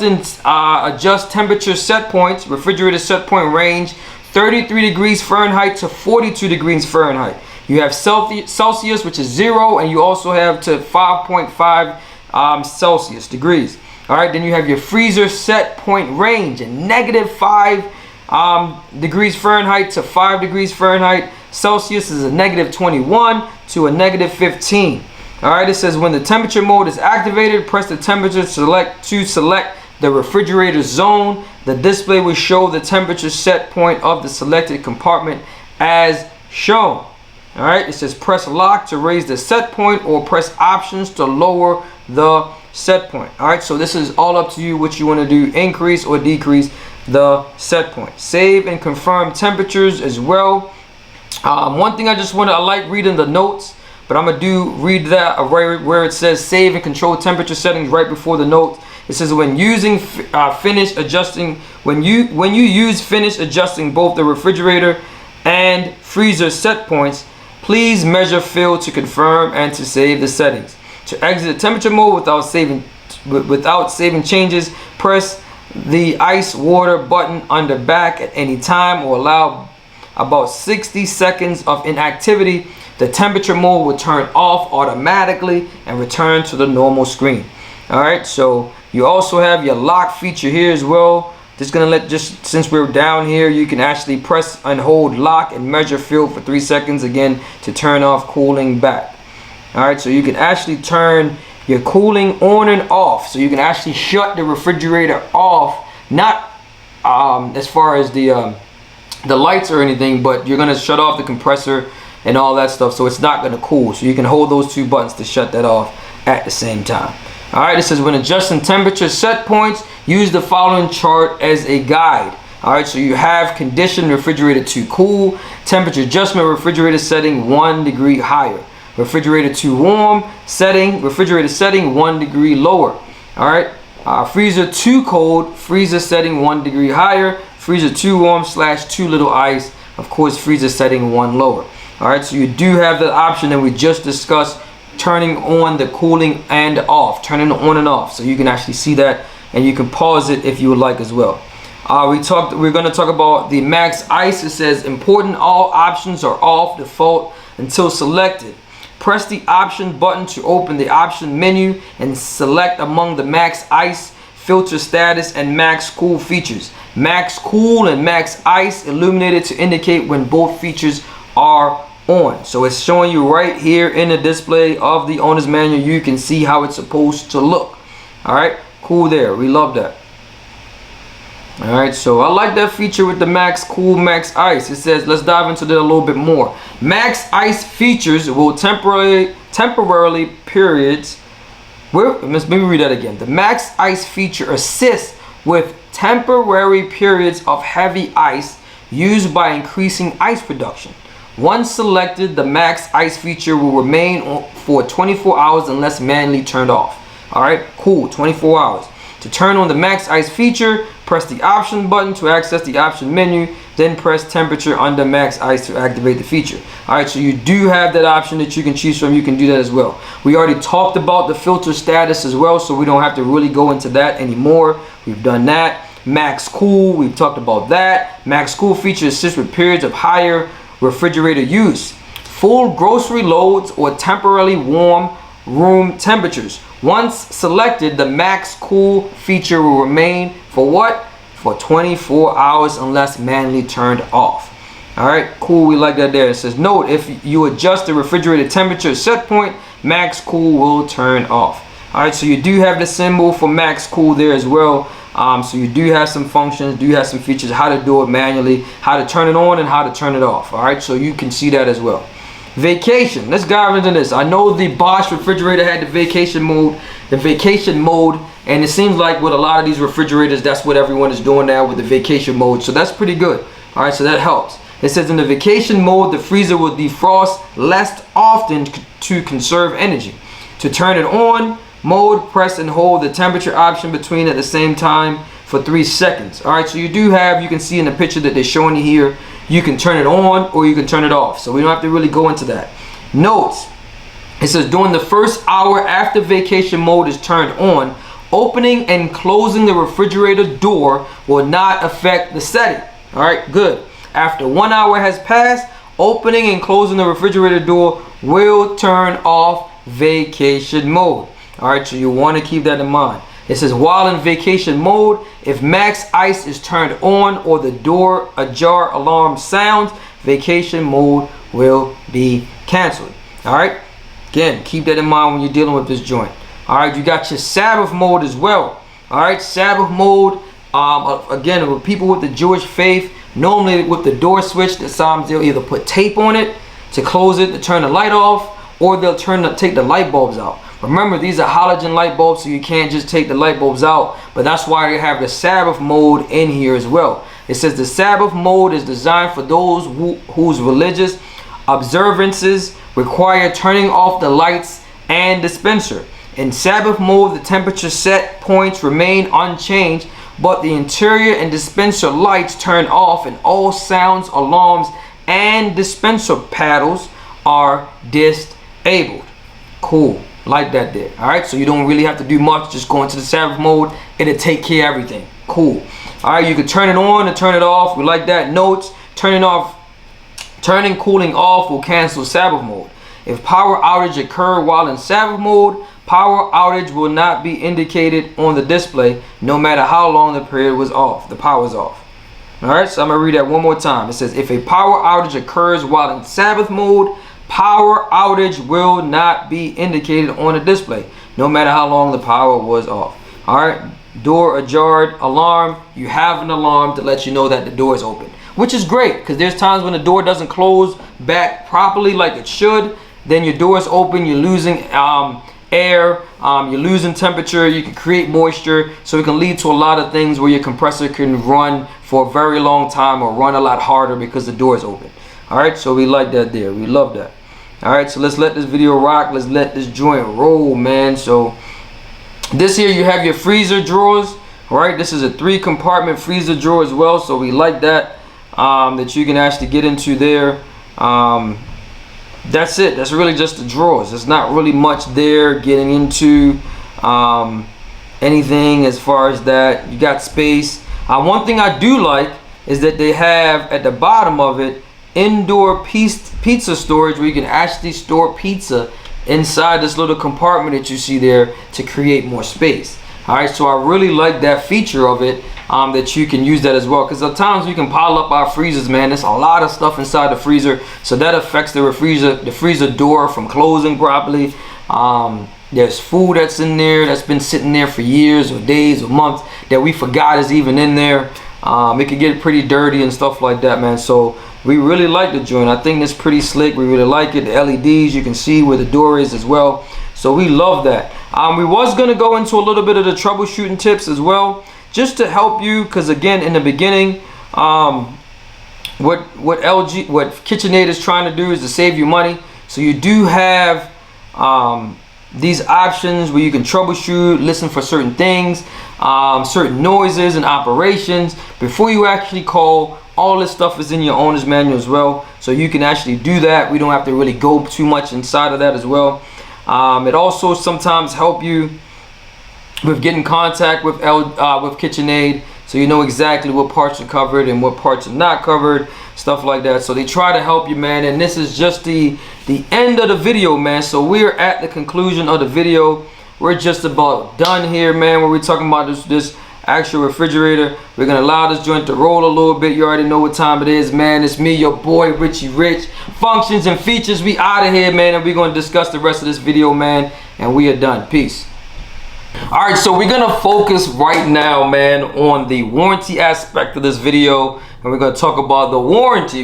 temperature set points, refrigerator set point range, 33 degrees Fahrenheit to 42 degrees Fahrenheit. You have Celsius, which is 0, and you also have to 5.5 Celsius degrees. All right, then you have your freezer set point range, and -5 degrees Fahrenheit to 5 degrees Fahrenheit. Celsius is a -21 to a -15. All right, it says when the temperature mode is activated, press the temperature to select the refrigerator zone. The display will show the temperature set point of the selected compartment as shown. All right, it says press lock to raise the set point or press options to lower the set point. All right, so this is all up to you what you want to do, increase or decrease the set point. Save and confirm temperatures as well. One thing I like reading the notes, but I'm gonna read that where it says save and control temperature settings right before the notes. It says when using when you use finish adjusting both the refrigerator and freezer set points, please measure fill to confirm and to save the settings. To exit temperature mode without saving changes, press the ice water button under back at any time or allow about 60 seconds of inactivity. The temperature mode will turn off automatically and return to the normal screen. All right, so you also have your lock feature here as well. Since we're down here, you can actually press and hold lock and measure fill for 3 seconds again to turn off cooling back. All right, so you can actually turn your cooling on and off. So you can actually shut the refrigerator off, not as far as the lights or anything, but you're gonna shut off the compressor and all that stuff, so it's not gonna cool. So you can hold those two buttons to shut that off at the same time. All right, it says when adjusting temperature set points, use the following chart as a guide. All right, so you have condition refrigerator to cool, temperature adjustment refrigerator setting 1 degree higher, refrigerator to warm setting, refrigerator setting 1 degree lower. All right, freezer to cold, freezer setting 1 degree higher, freezer to warm / too little ice, of course freezer setting 1 lower. All right, so you do have the option that we just discussed, turning on the cooling and off, turning it on and off, so you can actually see that, and you can pause it if you would like as well. We're going to talk about the max ice. It says important, all options are off default until selected. Press the option button to open the option menu and select among the max ice, filter status, and max cool features. Max cool and max ice illuminated to indicate when both features are on. So it's showing you right here in the display of the owner's manual. You can see how it's supposed to look. All right, cool there. We love that. All right, so I like that feature with the max cool, max ice. It says, let's dive into that a little bit more. Max ice features will temporarily periods. Let me read that again. The max ice feature assists with temporary periods of heavy ice used by increasing ice production. Once selected, the max ice feature will remain on for 24 hours unless manually turned off. All right, cool, 24 hours. To turn on the max ice feature, press the option button to access the option menu, then press temperature under max ice to activate the feature. All right, so you do have that option that you can choose from. You can do that as well. We already talked about the filter status as well, so we don't have to really go into that anymore. We've done that. Max cool, we've talked about that. Max cool feature assists with periods of higher refrigerator use, full grocery loads, or temporarily warm room temperatures. Once selected, the max cool feature will remain for what? For 24 hours unless manually turned off. All right, cool, we like that there. It says, note, if you adjust the refrigerator temperature set point, max cool will turn off. All right, so you do have the symbol for max cool there as well. So you do have some functions, do have some features, how to do it manually, how to turn it on and how to turn it off. All right, so you can see that as well. Vacation, let's dive into this. I know the Bosch refrigerator had the vacation mode, and it seems like with a lot of these refrigerators, that's what everyone is doing now with the vacation mode. So that's pretty good. All right, so that helps. It says in the vacation mode, the freezer will defrost less often to conserve energy. To turn it on mode, press and hold the temperature option between at the same time for 3 seconds. All right, so you can see in the picture that they're showing you here, you can turn it on or you can turn it off. So we don't have to really go into that. Notes, it says during the first hour after vacation mode is turned on, opening and closing the refrigerator door will not affect the setting. All right, good. After 1 hour has passed, opening and closing the refrigerator door will turn off vacation mode. All right, so you want to keep that in mind. It says while in vacation mode, if max ice is turned on or the door ajar alarm sounds, vacation mode will be canceled. All right, again, keep that in mind when you're dealing with this joint. All right, you got your Sabbath mode as well. All right, Sabbath mode, again, with people with the Jewish faith, normally with the door switch, sometimes they'll either put tape on it to close it, to turn the light off, or they'll take the light bulbs out. Remember, these are halogen light bulbs, so you can't just take the light bulbs out, but that's why they have the Sabbath mode in here as well. It says the Sabbath mode is designed for those whose religious observances require turning off the lights and dispenser. In Sabbath mode, the temperature set points remain unchanged, but the interior and dispenser lights turn off, and all sounds, alarms, and dispenser paddles are disabled. Cool. Like that there. Alright, so you don't really have to do much. Just go into the Sabbath mode. It'll take care of everything. Cool. Alright, you can turn it on and turn it off. We like that. Notes: turning cooling off will cancel Sabbath mode. If power outage occur while in Sabbath mode, power outage will not be indicated on the display no matter how long the period was off. The power is off. Alright, so I'm going to read that one more time. It says, if a power outage occurs while in Sabbath mode, power outage will not be indicated on the display no matter how long the power was off. Alright, door ajar alarm. You have an alarm to let you know that the door is open, which is great because there's times when the door doesn't close back properly like it should. Then your door is open, you're losing air, you're losing temperature, you can create moisture, so it can lead to a lot of things where your compressor can run for a very long time or run a lot harder because the door is open. Alright, so we like that there. We love that. Alright, so let's let this video rock. Let's let this joint roll, man. So this here, you have your freezer drawers. Alright, this is a 3-compartment freezer drawer as well, so we like that, that you can actually get into there. That's it. That's really just the drawers. There's not really much there getting into anything as far as that. You got space. One thing I do like is that they have at the bottom of it indoor pizza storage, where you can actually store pizza inside this little compartment that you see there to create more space. Alright, so I really like that feature of it, that you can use that as well, because at times we can pile up our freezers, man. There's a lot of stuff inside the freezer, so that affects the freezer door from closing properly. There's food that's in there that's been sitting there for years or days or months that we forgot is even in there. It can get pretty dirty and stuff like that, man. So we really like the joint. I think it's pretty slick. We really like it. The LEDs, you can see where the door is as well. So we love that. We was gonna go into a little bit of the troubleshooting tips as well, just to help you, because again, in the beginning, what KitchenAid is trying to do is to save you money. So you do have these options where you can troubleshoot, listen for certain things, certain noises and operations before you actually call. All this stuff is in your owner's manual as well, so you can actually do that. We don't have to really go too much inside of that as well. It also sometimes help you with getting contact with KitchenAid, so you know exactly what parts are covered and what parts are not covered, stuff like that. So they try to help you, man. And this is just the end of the video, man. So we're at the conclusion of the video. We're just about done here, man, where we're talking about this actual refrigerator. We're gonna allow this joint to roll a little bit. You already know what time it is, man. It's me, your boy Richie Rich. Functions and features, we out of here, man, and we're gonna discuss the rest of this video, man, and we are done. Peace. All right, so we're gonna focus right now, man, on the warranty aspect of this video, and we're gonna talk about the warranty,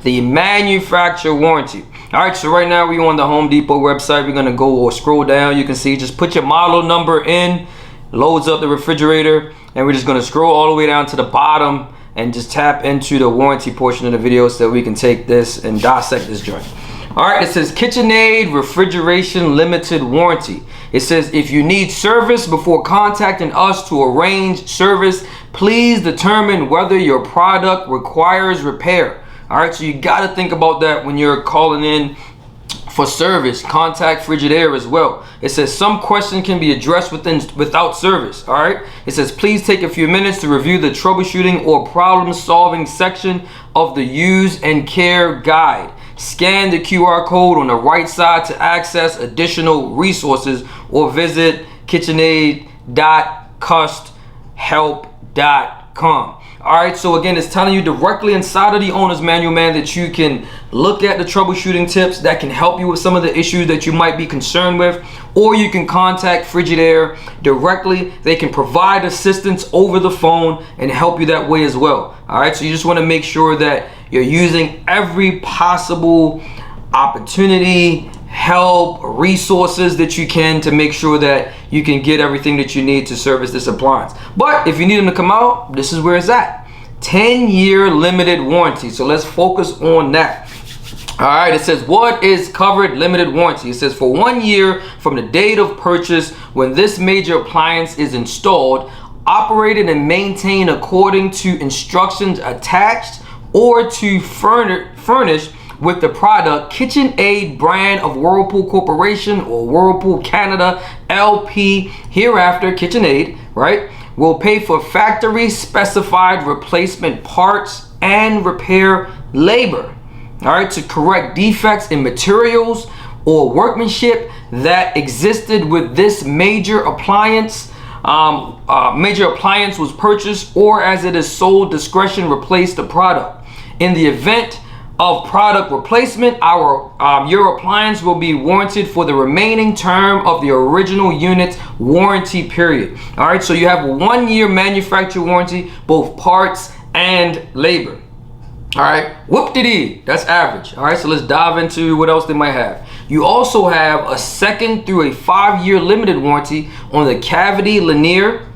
the manufacturer warranty. All right, so right now we're on the Home Depot website. We're gonna go or scroll down. You can see, just put your model number in, loads up the refrigerator, and we're just gonna scroll all the way down to the bottom and just tap into the warranty portion of the video so that we can take this and dissect this joint. All right, it says KitchenAid Refrigeration Limited Warranty. It says, if you need service before contacting us to arrange service, please determine whether your product requires repair. All right, so you got to think about that when you're calling in for service. Contact Frigidaire as well. It says some questions can be addressed without service. All right, it says please take a few minutes to review the troubleshooting or problem solving section of the use and care guide. Scan the QR code on the right side to access additional resources, or visit kitchenaid.custhelp.com. All right, so again, it's telling you directly inside of the owner's manual, man, that you can look at the troubleshooting tips that can help you with some of the issues that you might be concerned with, or you can contact Frigidaire directly. They can provide assistance over the phone and help you that way as well. All right, so you just want to make sure that You're using every possible opportunity, help, resources that you can to make sure that you can get everything that you need to service this appliance. But if you need them to come out, this is where it's at. 10-year limited warranty. So let's focus on that. All right, it says what is covered limited warranty. It says for 1 year from the date of purchase when this major appliance is installed, operated and maintained according to instructions attached or to furnish with the product KitchenAid brand of Whirlpool Corporation or Whirlpool Canada LP, hereafter KitchenAid, right, will pay for factory specified replacement parts and repair labor, all right, to correct defects in materials or workmanship that existed with this major appliance. Major appliance was purchased, or as it is sole discretion replace the product. In the event of product replacement, your appliance will be warranted for the remaining term of the original unit's warranty period. All right, so you have a 1 year manufacturer warranty, both parts and labor. All right, whoop-de-dee, that's average. All right, so let's dive into what else they might have. You also have a 2nd through a 5-year limited warranty on the cavity, linear,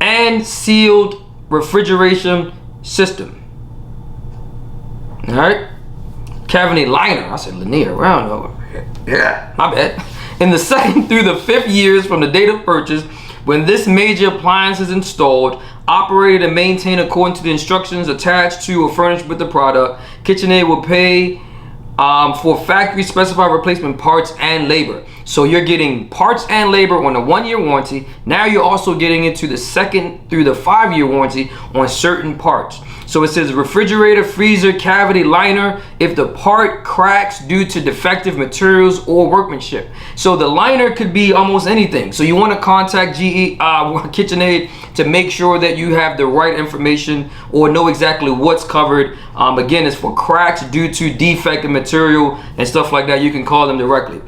and sealed refrigeration system. All right, cavity liner. I said linear. Round over. Yeah, my bad. In the 2nd through the 5th years from the date of purchase, when this major appliance is installed, operated and maintained according to the instructions attached to or furnished with the product, KitchenAid will pay for factory specified replacement parts and labor. So you're getting parts and labor on a 1 year warranty. Now you're also getting into the 2nd through the 5-year warranty on certain parts. So it says refrigerator, freezer, cavity liner if the part cracks due to defective materials or workmanship. So the liner could be almost anything. So you want to contact KitchenAid to make sure that you have the right information or know exactly what's covered. Again, it's for cracks due to defective material and stuff like that. You can call them directly.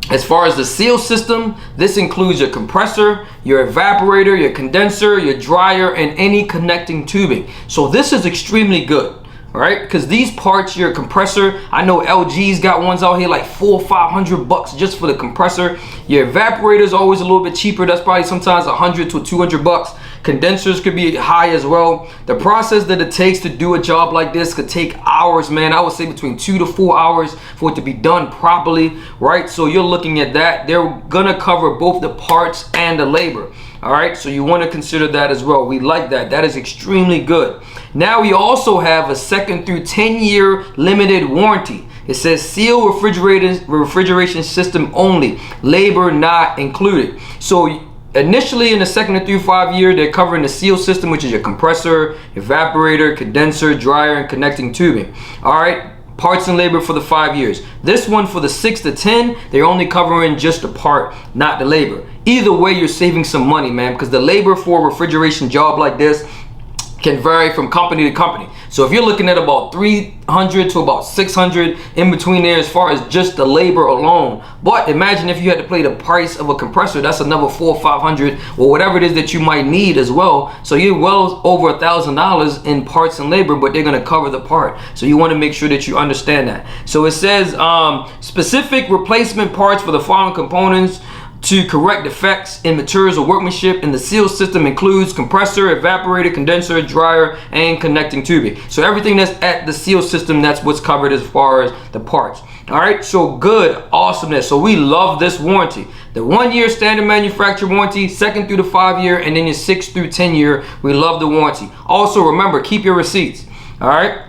As far as the seal system, this includes your compressor, your evaporator, your condenser, your dryer, and any connecting tubing. So this is extremely good, right? Because these parts, your compressor, I know LG's got ones out here like $400 or $500 just for the compressor. Your evaporator is always a little bit cheaper. That's probably sometimes $100 to $200. Condensers could be high as well. The process that it takes to do a job like this could take hours, man. I would say between 2 to 4 hours for it to be done properly, right? So you're looking at that. They're gonna cover both the parts and the labor. All right, so you want to consider that as well. We like that. That is extremely good. Now we also have a 2nd through 10-year limited warranty. It says seal refrigeration system only, labor not included. So initially in the 2nd through 5 year, they're covering the seal system, which is your compressor, evaporator, condenser, dryer, and connecting tubing. All right, parts and labor for the 5 years. This one for the 6 to 10, they're only covering just the part, not the labor. Either way, you're saving some money, man, because the labor for a refrigeration job like this can vary from company to company. So if you're looking at about 300 to about 600 in between there as far as just the labor alone. But imagine if you had to pay the price of a compressor, that's another $400 or $500 or whatever it is that you might need as well. So you're well over $1,000 in parts and labor, but they're going to cover the part. So you want to make sure that you understand that. So it says specific replacement parts for the following components to correct defects in materials or workmanship in the seal system includes compressor, evaporator, condenser, dryer, and connecting tubing. So everything that's at the seal system, that's what's covered as far as the parts. All right, so good, awesomeness. So we love this warranty. The 1 year standard manufacturer warranty, 2nd through the 5 year, and then your 6 through 10 year. We love the warranty. Also remember, keep your receipts. All right.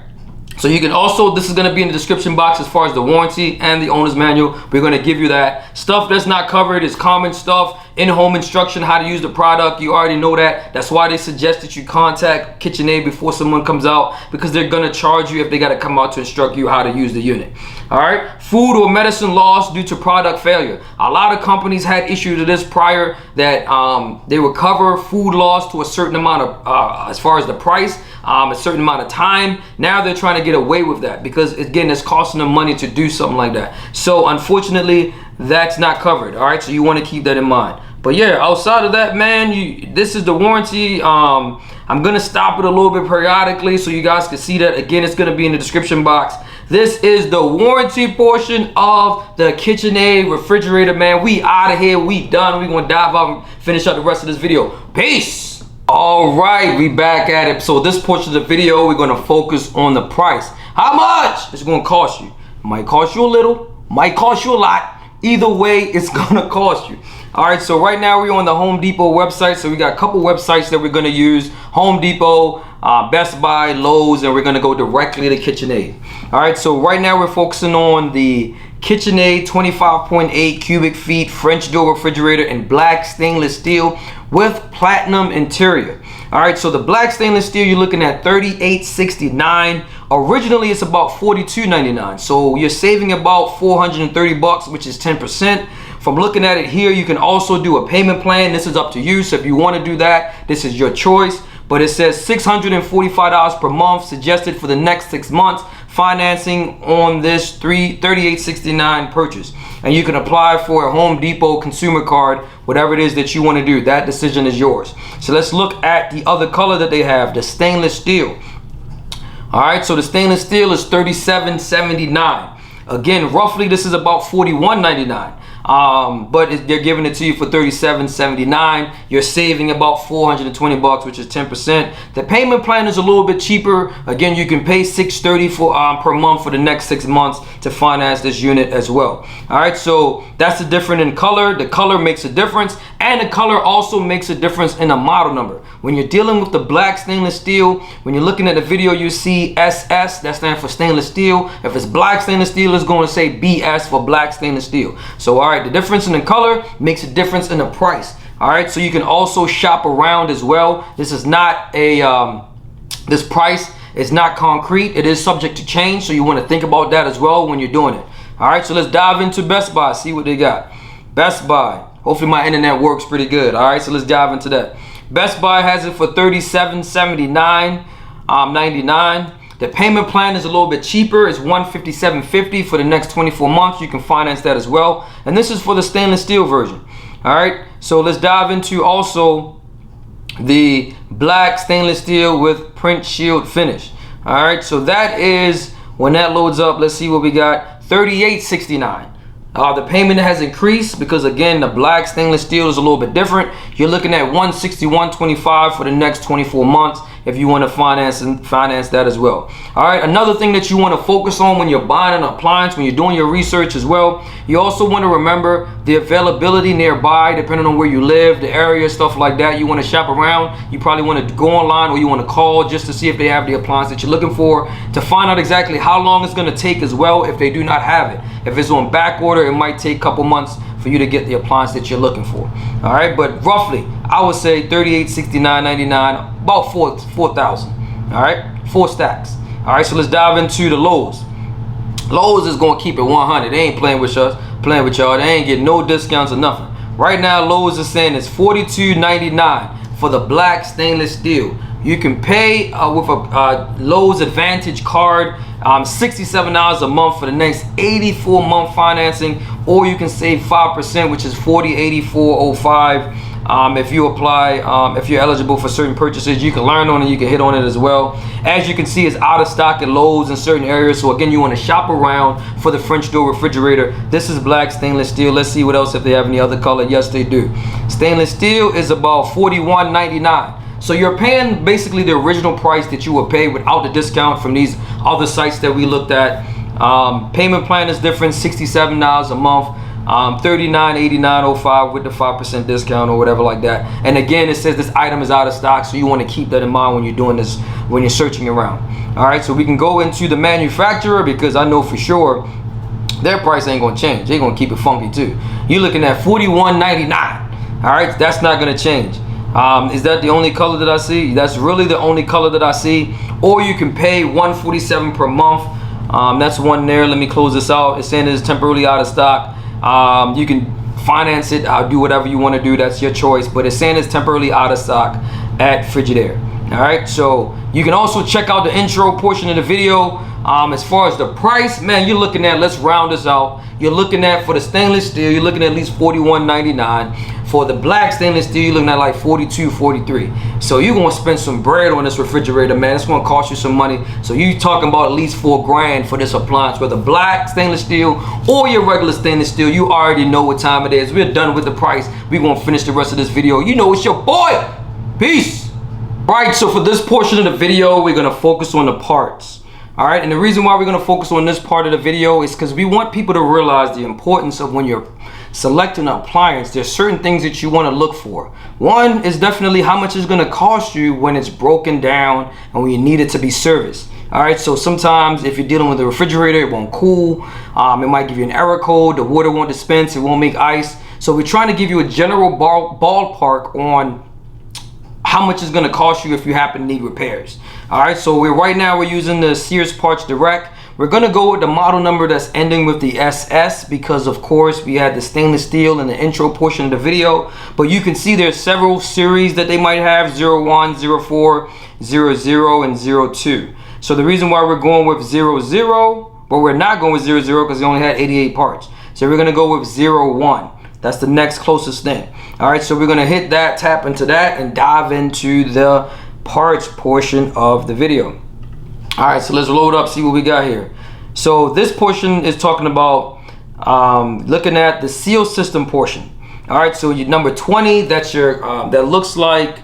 So you can also, this is going to be in the description box as far as the warranty and the owner's manual. We're going to give you that. Stuff that's not covered is common stuff. In-home instruction, how to use the product. You already know that. That's why they suggest that you contact KitchenAid before someone comes out, because they're going to charge you if they got to come out to instruct you how to use the unit. All right. Food or medicine loss due to product failure. A lot of companies had issues to this prior that they would cover food loss to a certain amount of, as far as the price, a certain amount of time. Now they're trying to get away with that because, again, it's costing them money to do something like that. So unfortunately, that's not covered. All right, so you want to keep that in mind. But yeah, outside of that, man, this is the warranty. I'm gonna stop it a little bit periodically so you guys can see that. Again, it's gonna be in the description box. This is the warranty portion of the KitchenAid refrigerator, man. We out of here, we done. We gonna dive out and finish up the rest of this video. Peace. All right, we back at it. So this portion of the video, we're gonna focus on the price. How much it's gonna cost you? Might cost you a little, might cost you a lot. Either way, it's gonna cost you. All right, so right now we're on the Home Depot website. So we got a couple websites that we're gonna use: Home Depot, Best Buy, Lowe's, and we're gonna go directly to KitchenAid. All right, so right now we're focusing on the KitchenAid 25.8 cubic feet French door refrigerator in black stainless steel with platinum interior. All right, so the black stainless steel, you're looking at $38.69. Originally, it's about $42.99. So you're saving about 430 bucks, which is 10%. From looking at it here, you can also do a payment plan. This is up to you. So if you want to do that, this is your choice. But it says $645 per month suggested for the next 6 months. Financing on this $38.69 purchase. And you can apply for a Home Depot consumer card, whatever it is that you want to do. That decision is yours. So let's look at the other color that they have, the stainless steel. All right, so the stainless steel is $37.79. Again, roughly this is about $41.99. But they're giving it to you for $37.79. You're saving about 420 bucks, which is 10%. The payment plan is a little bit cheaper. Again, you can pay $630 for per month for the next 6 months to finance this unit as well. All right, so that's the difference in color. The color makes a difference, and the color also makes a difference in the model number. When you're dealing with the black stainless steel, when you're looking at the video, you see SS, that stands for stainless steel. If it's black stainless steel, it's going to say BS for black stainless steel. So all right, the difference in the color makes a difference in the price. All right, so you can also shop around as well. This is not a this price is not concrete. It is subject to change, so you want to think about that as well when you're doing it. All right, so let's dive into Best Buy, see what they got. Best Buy, hopefully my internet works pretty good. All right, so let's dive into that. Best Buy has it for $37.79.99. The payment plan is a little bit cheaper. It's $157.50 for the next 24 months. You can finance that as well. And this is for the stainless steel version. All right, so let's dive into also the black stainless steel with print shield finish. All right, so that is, when that loads up, let's see what we got. $38.69. The payment has increased because, again, the black stainless steel is a little bit different. You're looking at $161.25 for the next 24 months if you want to finance that as well. All right, another thing that you want to focus on when you're buying an appliance, when you're doing your research as well, you also want to remember the availability nearby, depending on where you live, the area, stuff like that. You want to shop around. You probably want to go online, or you want to call just to see if they have the appliance that you're looking for, to find out exactly how long it's going to take as well if they do not have it. If it's on back order, it might take a couple months for you to get the appliance that you're looking for. All right, but roughly I would say $38.69.99, about 4,000. all right, 4 stacks. All right, so let's dive into the Lowe's. Lowe's is gonna keep it 100. They ain't playing with us, playing with y'all. They ain't getting no discounts or nothing. Right now Lowe's is saying it's $42.99 for the black stainless steel. You can pay with a Lowe's Advantage card, $67 a month for the next 84-month financing, or you can save 5%, which is $40.8405. If you apply, if you're eligible for certain purchases, you can learn on it, you can hit on it as well. As you can see, it's out of stock at Lowe's in certain areas. So again, you want to shop around for the French door refrigerator. This is black stainless steel. Let's see what else, if they have any other color. Yes, they do. Stainless steel is about $41.99. So you're paying basically the original price that you would pay without the discount from these other sites that we looked at. Payment plan is different, $67 a month. $39.8905 with the 5% discount or whatever like that. And again, it says this item is out of stock, so you want to keep that in mind when you're doing this, when you're searching around. All right, so we can go into the manufacturer, because I know for sure their price ain't gonna change. They're gonna keep it funky too. You're looking at $41.99. All right, that's not gonna change. Is that the only color that I see? That's really the only color that I see. Or you can pay $147 per month. That's one there. Let me close this out. It's saying it's temporarily out of stock. You can finance it, do whatever you want to do, that's your choice, but it's saying it's temporarily out of stock at Frigidaire. All right, so you can also check out the intro portion of the video. As far as the price, man, you're looking at, let's round this out, you're looking at, for the stainless steel, you're looking at least $41.99. For the black stainless steel, you're looking at like 42, 43. So you're gonna spend some bread on this refrigerator, man. It's gonna cost you some money. So you talking about at least $4 grand for this appliance, whether black stainless steel or your regular stainless steel. You already know what time it is. We're done with the price. We're gonna finish the rest of this video. You know it's your boy. Peace. Right, so for this portion of the video, we're gonna focus on the parts. All right, and the reason why we're gonna focus on this part of the video is because we want people to realize the importance of when you're selecting an appliance. There's certain things that you want to look for. One is definitely how much it's going to cost you when it's broken down and when you need it to be serviced. All right, so sometimes if you're dealing with a refrigerator, it won't cool. It might give you an error code. The water won't dispense. It won't make ice. So we're trying to give you a general ballpark on how much it's going to cost you if you happen to need repairs. All right, so right now we're using the Sears Parts Direct. We're gonna go with the model number that's ending with the SS because of course we had the stainless steel in the intro portion of the video, but you can see there's several series that they might have, 01, 04, 00, and 02. So the reason why we're going with 00, but we're not going with 00 because they only had 88 parts. So we're gonna go with 01. That's the next closest thing. All right, so we're gonna hit that, tap into that, and dive into the parts portion of the video. All right, so let's load up, see what we got here. So this portion is talking about looking at the seal system portion. All right, so your number 20, that's your that looks like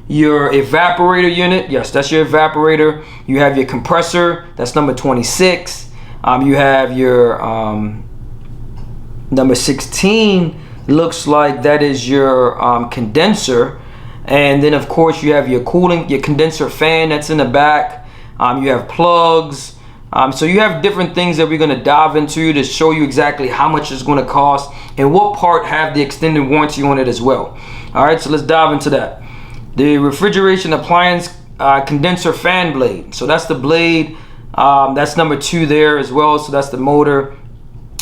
your evaporator unit. Yes, that's your evaporator. You have your compressor, that's number 26. You have your number 16, looks like that is your condenser. And then of course you have your cooling, your condenser fan that's in the back. You have plugs. So you have different things that we're going to dive into to show you exactly how much it's going to cost and what part have the extended warranty on it as well. All right, so let's dive into that. The refrigeration appliance condenser fan blade. So that's the blade. That's number 2 there as well. So that's the motor.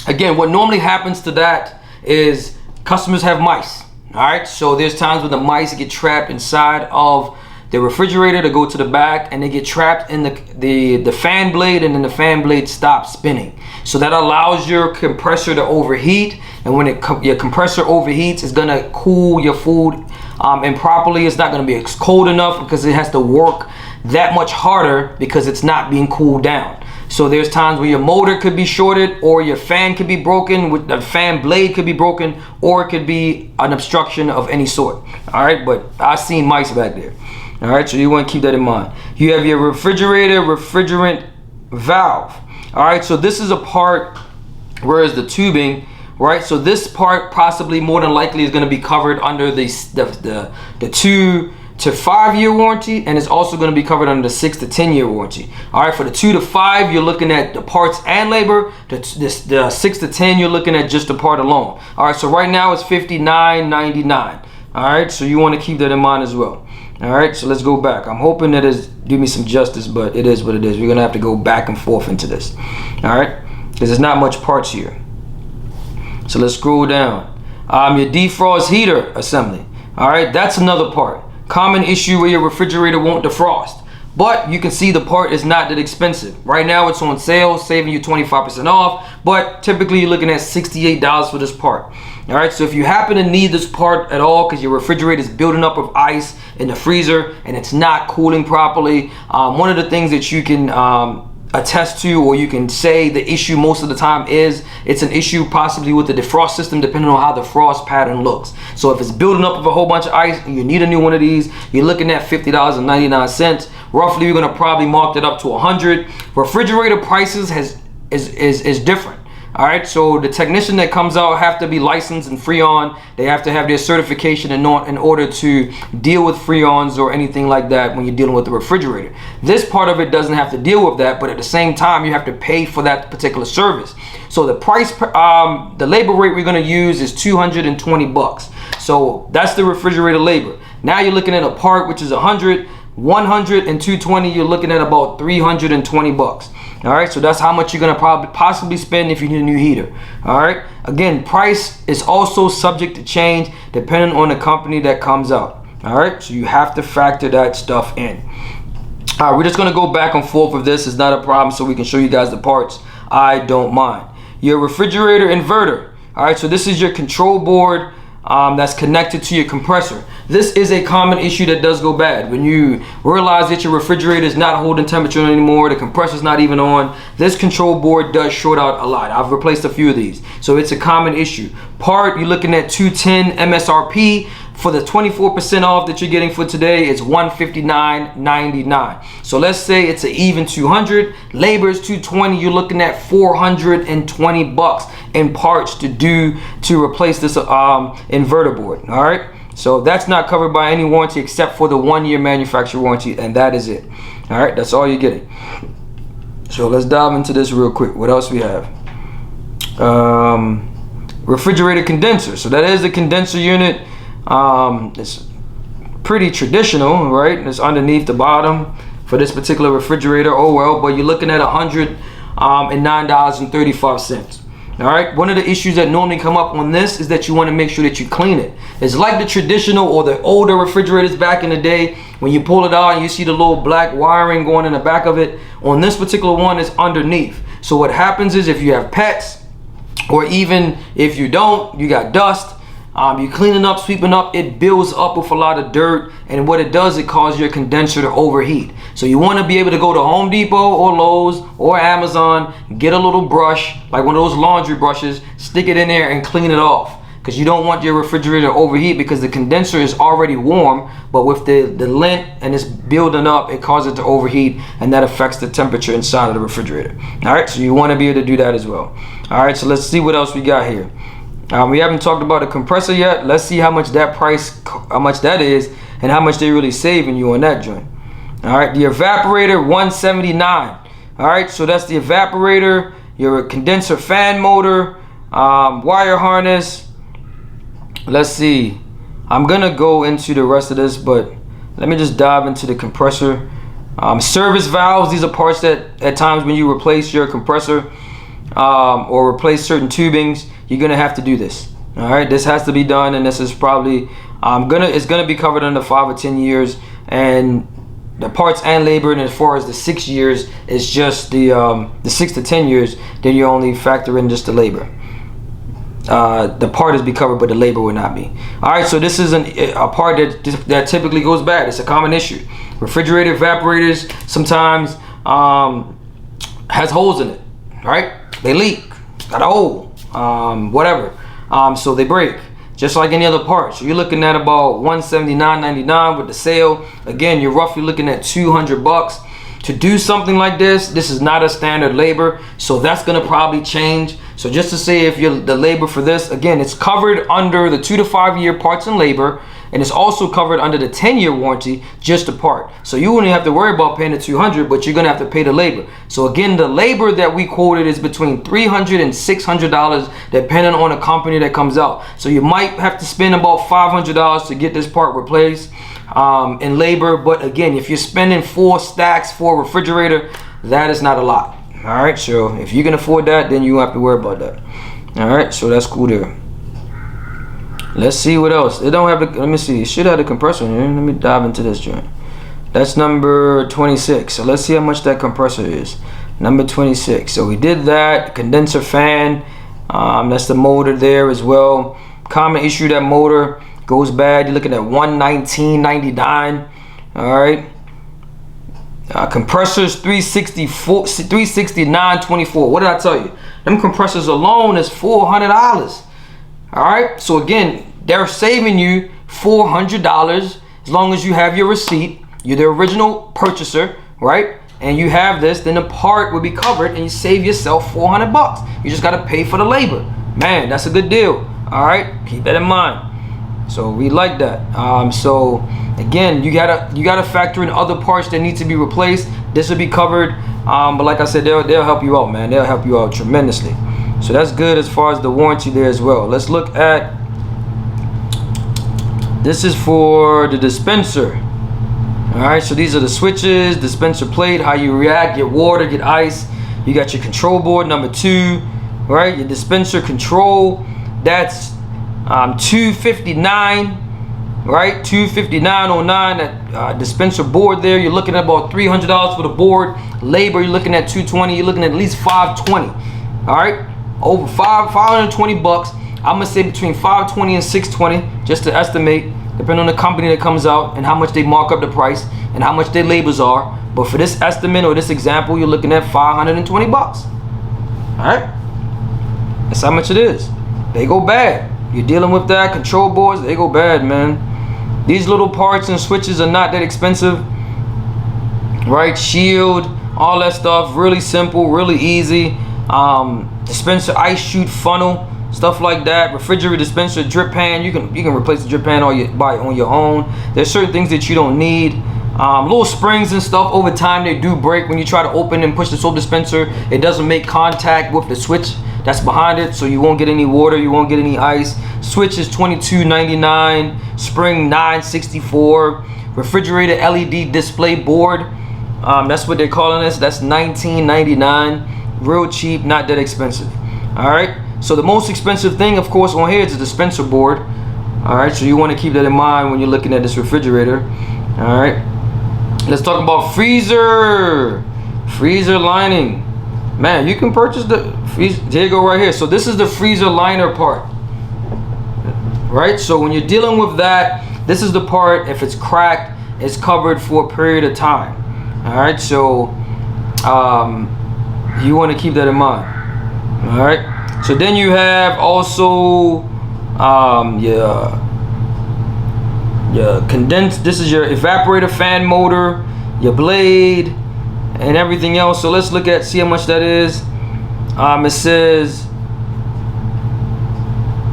Again, what normally happens to that is customers have mice. All right, so there's times when the mice get trapped inside of the refrigerator to go to the back, and they get trapped in the fan blade, and then the fan blade stops spinning. So that allows your compressor to overheat, and when your compressor overheats, it's gonna cool your food improperly. It's not gonna be cold enough because it has to work that much harder because it's not being cooled down. So there's times where your motor could be shorted, or your fan could be broken, with the fan blade could be broken, or it could be an obstruction of any sort. All right, but I've seen mice back there. All right, so you want to keep that in mind. You have your refrigerant valve. All right, so this is a part where is the tubing, right? So this part possibly more than likely is going to be covered under the 2 to 5 year warranty, and it's also going to be covered under the 6 to 10 year warranty. All right, for the 2 to 5, you're looking at the parts and labor. The 6 to 10, you're looking at just the part alone. All right, so right now it's $59.99. All right, so you want to keep that in mind as well. All right, so let's go back. I'm hoping that is do me some justice, but it is what it is. We're gonna have to go back and forth into this. All right, because there's not much parts here. So let's scroll down. Your defrost heater assembly. All right, that's another part. Common issue where your refrigerator won't defrost. But you can see the part is not that expensive. Right now it's on sale, saving you 25% off, but typically you're looking at $68 for this part. All right, so if you happen to need this part at all because your refrigerator is building up with ice in the freezer and it's not cooling properly, one of the things that you can attest to, or you can say the issue most of the time is it's an issue possibly with the defrost system, depending on how the frost pattern looks. So if it's building up with a whole bunch of ice and you need a new one of these, you're looking at $50.99. Roughly, you're gonna probably mark it up to $100. Refrigerator prices is different. All right, so the technician that comes out have to be licensed in Freon. They have to have their certification in order to deal with Freons or anything like that when you're dealing with the refrigerator. This part of it doesn't have to deal with that, but at the same time, you have to pay for that particular service. So the price, the labor rate we're gonna use is $220. So that's the refrigerator labor. Now you're looking at a part which is 100, 100, and 220. You're looking at about $320. All right, so that's how much you're gonna possibly spend if you need a new heater. All right, again, price is also subject to change depending on the company that comes out. All right, so you have to factor that stuff in. All right, we're just gonna go back and forth with this. It's not a problem, so we can show you guys the parts. I don't mind. Your refrigerator inverter. All right, so this is your control board that's connected to your compressor. This is a common issue that does go bad. When you realize that your refrigerator is not holding temperature anymore, the compressor's not even on, this control board does short out a lot. I've replaced a few of these. So it's a common issue. Part, you're looking at $210 MSRP. For the 24% off that you're getting for today, it's $159.99. So let's say it's an even 200, labor is 220, you're looking at 420 bucks in parts to replace this inverter board. All right, so that's not covered by any warranty except for the 1-year manufacturer warranty, and that is it. All right, that's all you're getting. So let's dive into this real quick. What else we have? Refrigerator condenser. So that is the condenser unit. It's pretty traditional, right? It's underneath the bottom for this particular refrigerator. Oh well, but you're looking at $109.35. All right, one of the issues that normally come up on this is that you want to make sure that you clean it. It's like the traditional or the older refrigerators back in the day when you pull it out and you see the little black wiring going in the back of it. On this particular one, it's underneath. So what happens is if you have pets, or even if you don't, you got dust, you cleaning up, sweeping up, it builds up with a lot of dirt, and what it does, it causes your condenser to overheat. So you want to be able to go to Home Depot or Lowe's or Amazon, get a little brush, like one of those laundry brushes, stick it in there and clean it off, because you don't want your refrigerator to overheat, because the condenser is already warm, but with the lint and it's building up, it causes it to overheat, and that affects the temperature inside of the refrigerator. All right, so you want to be able to do that as well. All right, so let's see what else we got here. We haven't talked about the compressor yet. Let's see how much that is, and how much they're really saving you on that joint. All right, the evaporator, $179. All right, so that's the evaporator, your condenser fan motor, wire harness. Let's see. I'm gonna go into the rest of this, but let me just dive into the compressor. Service valves. These are parts that at times when you replace your compressor or replace certain tubings, you're gonna have to do this. All right, this has to be done, and this is probably it's gonna be covered under 5 or 10 years, and the parts and labor. And as far as the 6 years, it's just the 6 to 10 years. Then you only factor in just the labor. The part is be covered, but the labor will not be. All right, so this is a part that typically goes bad. It's a common issue. Refrigerator evaporators sometimes has holes in it. Right, they leak, got a hole. Whatever, so they break just like any other part. So you're looking at about $179.99 with the sale. Again, you're roughly looking at 200 bucks to do something like this. This is not a standard labor, so that's gonna probably change. So just to say, if you're the labor for this, again, it's covered under the 2 to 5 year parts and labor, and it's also covered under the 10-year warranty, just the part. So you wouldn't have to worry about paying the $200, but you're gonna have to pay the labor. So again, the labor that we quoted is between $300 and $600, depending on the company that comes out. So you might have to spend about $500 to get this part replaced in labor. But again, if you're spending 4 stacks for a refrigerator, that is not a lot. All right, so if you can afford that, then you don't have to worry about that. All right, so that's cool there. Let's see what else. It don't have the, let me see, it should have the compressor in here. Let me dive into this joint. That's number 26. So let's see how much that compressor is. Number 26. So we did that. Condenser fan. That's the motor there as well. Common issue, that motor goes bad. You're looking at $119.99. All right. Compressors $369.24. What did I tell you? Them compressors alone is $400. All right, so again, they're saving you $400 as long as you have your receipt. You're the original purchaser, right? And you have this, then the part will be covered, and you save yourself 400 bucks. You just gotta pay for the labor. Man, that's a good deal. All right, keep that in mind. So we like that. So again, you gotta factor in other parts that need to be replaced. This will be covered, but like I said, they'll help you out, man. They'll help you out tremendously. So that's good as far as the warranty there as well. Let's look at, this is for the dispenser. All right, so these are the switches, dispenser plate, how you react, get water, get ice. You got your control board, number 2, right? Your dispenser control, that's $259, right? $259.09. That dispenser board there, you're looking at about $300 for the board. Labor, you're looking at $220. You're looking at least $520. All right, over 520 bucks I'm gonna say between $520 and $620, just to estimate, depending on the company that comes out and how much they mark up the price and how much their labels are. But for this estimate or this example, you're looking at $520. All right, that's how much it is. They go bad. You're dealing with that control boards, they go bad, man. These little parts and switches are not that expensive, right? Shield, all that stuff, really simple, really easy. Dispenser, ice chute, funnel, stuff like that. Refrigerator dispenser, drip pan. You can replace the drip pan on your own. There's certain things that you don't need. Little springs and stuff, over time they do break when you try to open and push the soap dispenser. It doesn't make contact with the switch that's behind it, so you won't get any water, you won't get any ice. Switch is $22.99, spring $9.64. Refrigerator LED display board, that's what they're calling this. That's $19.99. Real cheap, not that expensive. All right, so the most expensive thing, of course, on here is the dispenser board. All right, so you want to keep that in mind when you're looking at this refrigerator. All right, let's talk about freezer lining. Man, you can purchase the freezer. There you go, right here. So this is the freezer liner part, right? So when you're dealing with that, this is the part, if it's cracked, it's covered for a period of time. All right, so you want to keep that in mind. All right, so then you have also your condensed, this is your evaporator fan motor, your blade, and everything else. So let's see how much that is. It says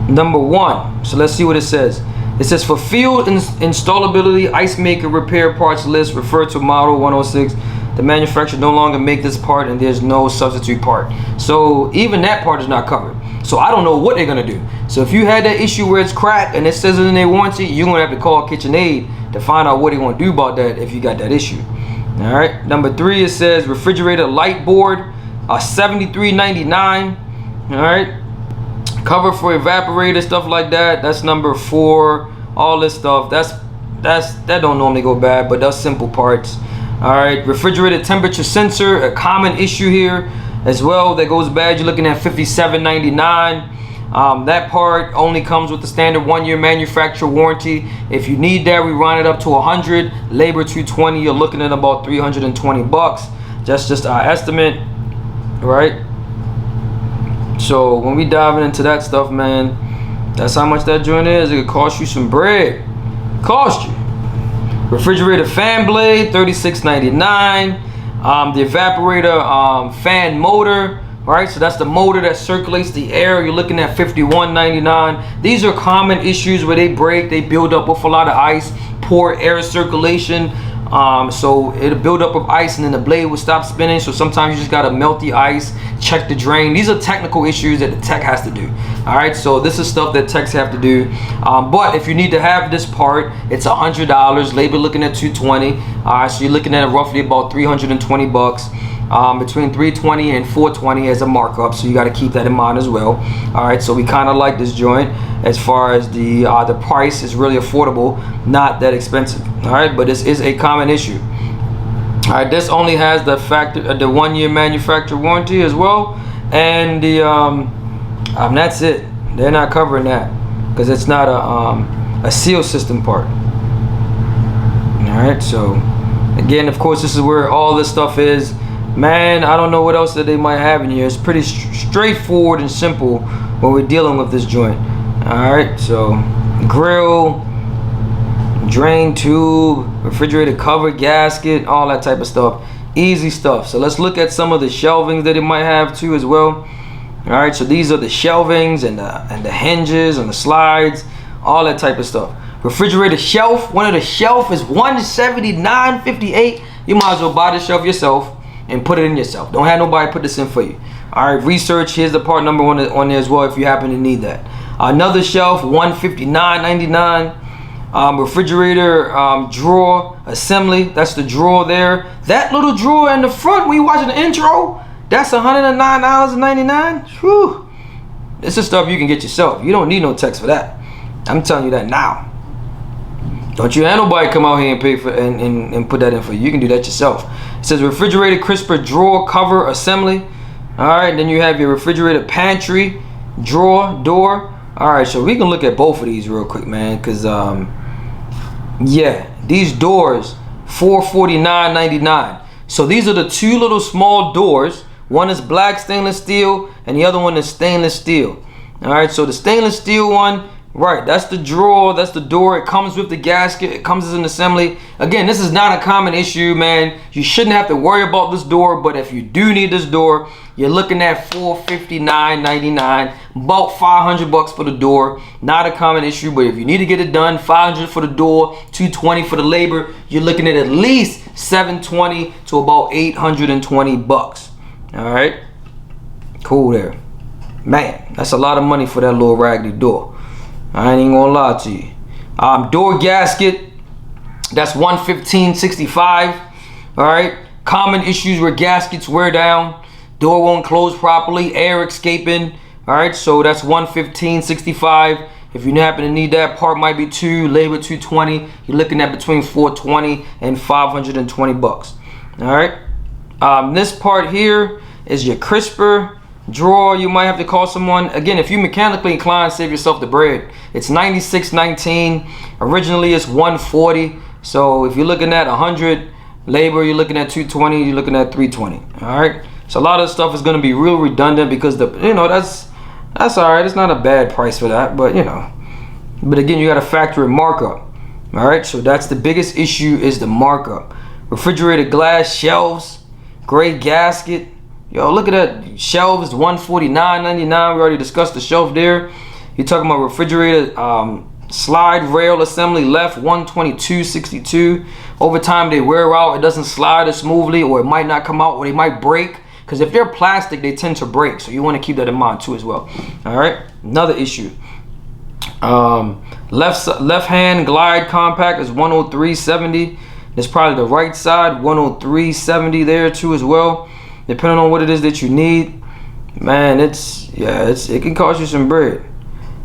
number 1. So let's see what it says. It says for field installability, ice maker repair parts list, refer to model 106. The manufacturer no longer make this part and there's no substitute part. So even that part is not covered. So I don't know what they're gonna do. So if you had that issue where it's cracked and it says it in their warranty, you're gonna have to call KitchenAid to find out what they're gonna do about that if you got that issue. All right, number 3, it says refrigerator light board, $73.99. All right, cover for evaporator, stuff like that. That's number 4. All this stuff, that don't normally go bad, but that's simple parts. All right, refrigerator temperature sensor, a common issue here as well that goes bad. You're looking at $57.99. That part only comes with the standard 1-year manufacturer warranty. If you need that, we run it up to 100, labor $220. You're looking at about $320. That's just our estimate, right? So when we diving into that stuff, man, that's how much that joint is. It could cost you some bread. Cost you. Refrigerator fan blade, $36.99. The evaporator fan motor, right? So that's the motor that circulates the air. You're looking at $51.99. These are common issues where they break, they build up with a lot of ice, poor air circulation. So it'll build up with ice and then the blade will stop spinning. So sometimes you just gotta melt the ice, check the drain. These are technical issues that the tech has to do. All right, so this is stuff that techs have to do. But if you need to have this part, it's $100. Labor looking at $220. All right, so you're looking at roughly about $320. Between $320 and $420 as a markup, so you got to keep that in mind as well. All right, so we kind of like this joint as far as the price is really affordable, not that expensive. All right, but this is a common issue. All right, this only has the 1-year manufacturer warranty as well, and the that's it. They're not covering that because it's not a seal system part. All right, so again, of course, this is where all this stuff is. Man, I don't know what else that they might have in here. It's pretty straightforward and simple when we're dealing with this joint. All right, so grill, drain tube, refrigerator cover, gasket, all that type of stuff. Easy stuff. So let's look at some of the shelvings that it might have too as well. All right, so these are the shelvings and the hinges and the slides, all that type of stuff. Refrigerator shelf, one of the shelf is $179.58. You might as well buy the shelf yourself and put it in yourself. Don't have nobody put this in for you. All right, research, here's the part number on there as well if you happen to need that. Another shelf, $159.99. Refrigerator drawer assembly, that's the drawer there. That little drawer in the front when you watching the intro, that's $109.99. Whew. This is stuff you can get yourself. You don't need no text for that. I'm telling you that now. Don't you have nobody come out here and pay for and put that in for you. You can do that yourself. It says refrigerator crisper drawer cover assembly. All right, then you have your refrigerator pantry drawer door. All right, so we can look at both of these real quick, man, because yeah, these doors $449.99. So these are the two little small doors. One is black stainless steel and the other one is stainless steel. All right, so the stainless steel one, right, that's the drawer, that's the door. It comes with the gasket, it comes as an assembly. Again, this is not a common issue, man. You shouldn't have to worry about this door, but if you do need this door, you're looking at $459.99, about $500 for the door. Not a common issue, but if you need to get it done, $500 for the door, $220 for the labor, you're looking at least $720 to about $820. All right, cool there. Man, that's a lot of money for that little raggedy door. I ain't even gonna lie to you. Door gasket, that's $115.65. All right, common issues where gaskets wear down, door won't close properly, air escaping. All right, so that's $115.65. If you happen to need that, part might be labor $220. You're looking at between $420 and $520. All right, this part here is your crisper drawer. You might have to call someone. Again, if you mechanically inclined, save yourself the bread. It's $96.19. Originally it's $140. So if you're looking at 100 labor, you're looking at $220. You're looking at $320. All right. So a lot of stuff is going to be real redundant because that's all right. It's not a bad price for that, but but again, you got to factor in markup. All right. So that's the biggest issue is the markup. Refrigerated glass shelves, gray gasket. Yo, look at that shelf is $149.99. We already discussed the shelf there. You're talking about refrigerator slide rail assembly left $122.62. Over time they wear out. It doesn't slide as smoothly, or it might not come out, or they might break. Because if they're plastic, they tend to break. So you want to keep that in mind too as well. All right. Another issue. Left hand glide compact is $103.70. It's probably the right side, $103.70 there too as well. Depending on what it is that you need, man, it can cost you some bread.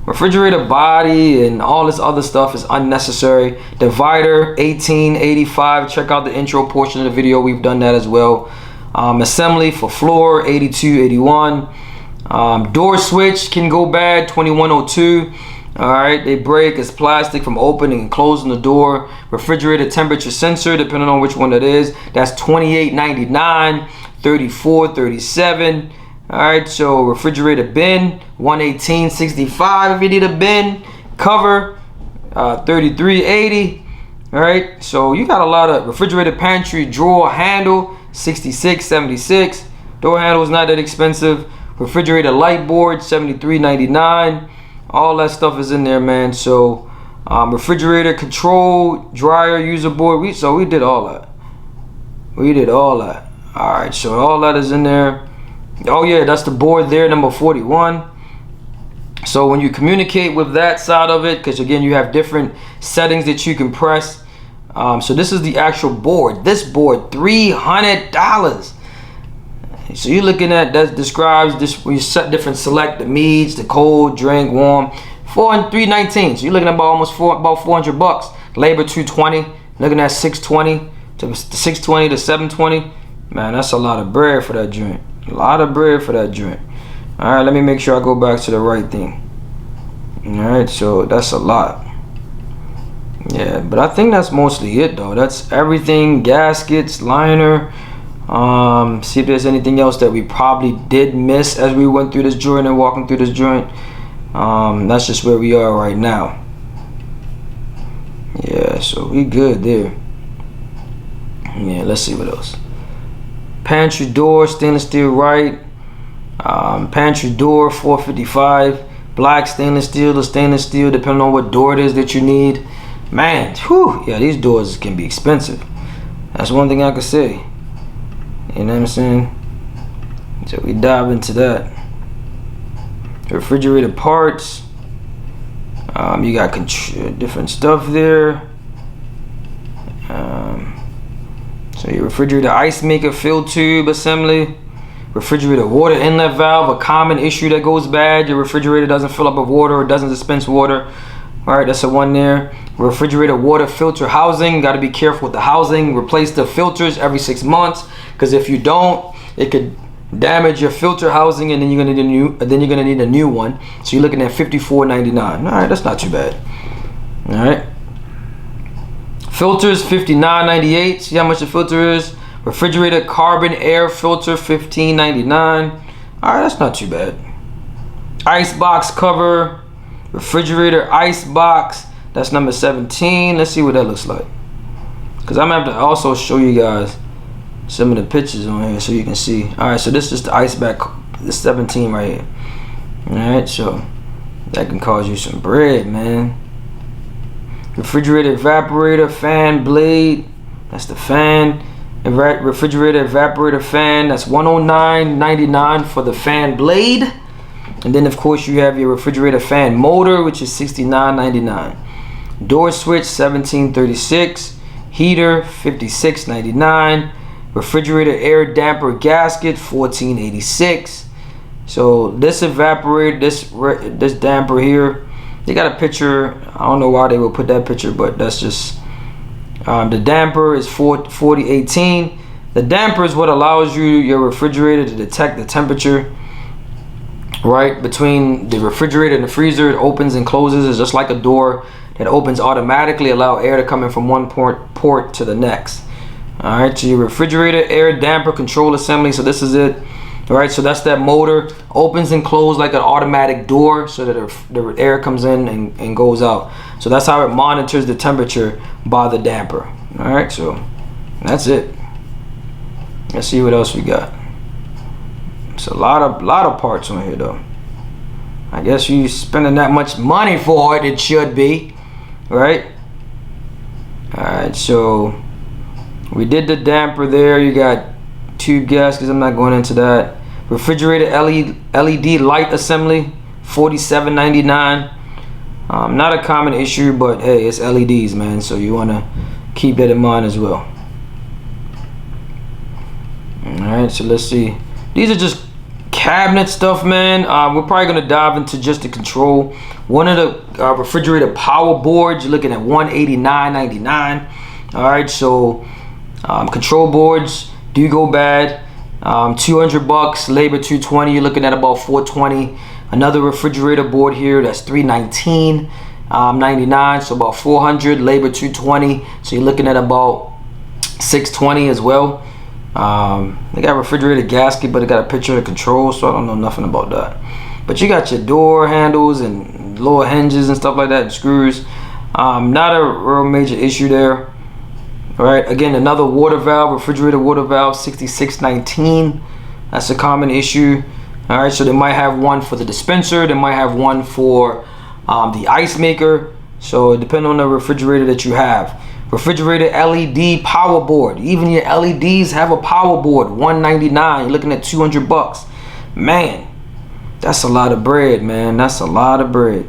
Refrigerator body and all this other stuff is unnecessary. Divider $18.85. Check out the intro portion of the video. We've done that as well. Assembly for floor $82.81. Door switch can go bad, $21.02. All right, they break. It's plastic from opening and closing the door. Refrigerator temperature sensor, depending on which one that is, that's $28.99. $34.37. All right, so refrigerator bin $118.65 if you need a bin. Cover $33.80. All right, so you got a lot of refrigerator pantry drawer handle $66.76. Door handle is not that expensive. Refrigerator light board $73.99. All that stuff is in there, man. So refrigerator control dryer user board. We did all that. We did all that. All right, so all that is in there. Oh yeah, that's the board there, number 41. So when you communicate with that side of it, because again you have different settings that you can press. So this is the actual board. This board, $300. So you're looking at, that describes this, when you set different select the meats, the cold, drink, warm, $319. So you're looking at about $400. Labor $220. Looking at $620 to $720. Man, that's a lot of bread for that joint. A lot of bread for that joint. All right, let me make sure I go back to the right thing. All right, so that's a lot. Yeah, but I think that's mostly it though. That's everything. Gaskets, liner. See if there's anything else that we probably did miss as we went through this joint and walking through this joint. That's just where we are right now. Yeah, so we good there. Yeah, let's see what else. Pantry door, stainless steel right. Pantry door, $455. Black stainless steel to stainless steel, depending on what door it is that you need. Man, whew, yeah, these doors can be expensive. That's one thing I could say. You know what I'm saying? So we dive into that. Refrigerator parts. You got different stuff there. So your refrigerator ice maker fill tube assembly. Refrigerator water inlet valve, a common issue that goes bad. Your refrigerator doesn't fill up with water or doesn't dispense water. All right, that's the one there. Refrigerator water filter housing. Got to be careful with the housing. Replace the filters every 6 months, because if you don't, it could damage your filter housing, and then you're gonna need a new one. So you're looking at $54.99. All right, that's not too bad. All right. Filters $59.98. See how much the filter is. Refrigerator carbon air filter $15.99. All right, that's not too bad. Ice box cover, refrigerator ice box. That's number 17. Let's see what that looks like. Cause I'm gonna have to also show you guys some of the pictures on here so you can see. All right, so this is the ice back, the 17 right here. All right, so that can cause you some bread, man. Refrigerator evaporator fan blade. That's the fan. Refrigerator evaporator fan. That's $109.99 for the fan blade. And then of course you have your refrigerator fan motor, which is $69.99. Door switch $17.36. Heater $56.99. Refrigerator air damper gasket $14.86. So this evaporator, this damper here, they got a picture. I don't know why they would put that picture, but that's just the damper is $40.18. The damper is what allows your refrigerator to detect the temperature right between the refrigerator and the freezer. It opens and closes. It's just like a door that opens automatically, allow air to come in from one port to the next. All right, so your refrigerator air damper control assembly. So this is it. All right, so that's that motor, opens and closes like an automatic door so that the air comes in and goes out. So that's how it monitors the temperature by the damper. All right, so that's it. Let's see what else we got. It's a lot of parts on here though. I guess you spending that much money for it, it should be, right? All right, so we did the damper there. You got tube gaskets. I'm not going into that. Refrigerator LED light assembly $47.99. Not a common issue, but hey, it's LEDs, man, so you want to keep that in mind as well. All right, so let's see. These are just cabinet stuff, man. We're probably going to dive into just the control. One of the refrigerator power boards, you're looking at $189.99. all right, so control boards do go bad. $200, labor $220, you're looking at about $420. Another refrigerator board here, that's $319.99, so about $400, labor $220, so you're looking at about $620 as well. They got a refrigerator gasket, but it got a picture of the control, so I don't know nothing about that. But you got your door handles and lower hinges and stuff like that, and screws. Not a real major issue there. All right, again, another water valve, refrigerator water valve, $66.19. That's a common issue. All right, so they might have one for the dispenser, they might have one for the ice maker. So depending on the refrigerator that you have. Refrigerator LED power board, even your LEDs have a power board, $199. You're looking at $200. Man, that's a lot of bread, man. That's a lot of bread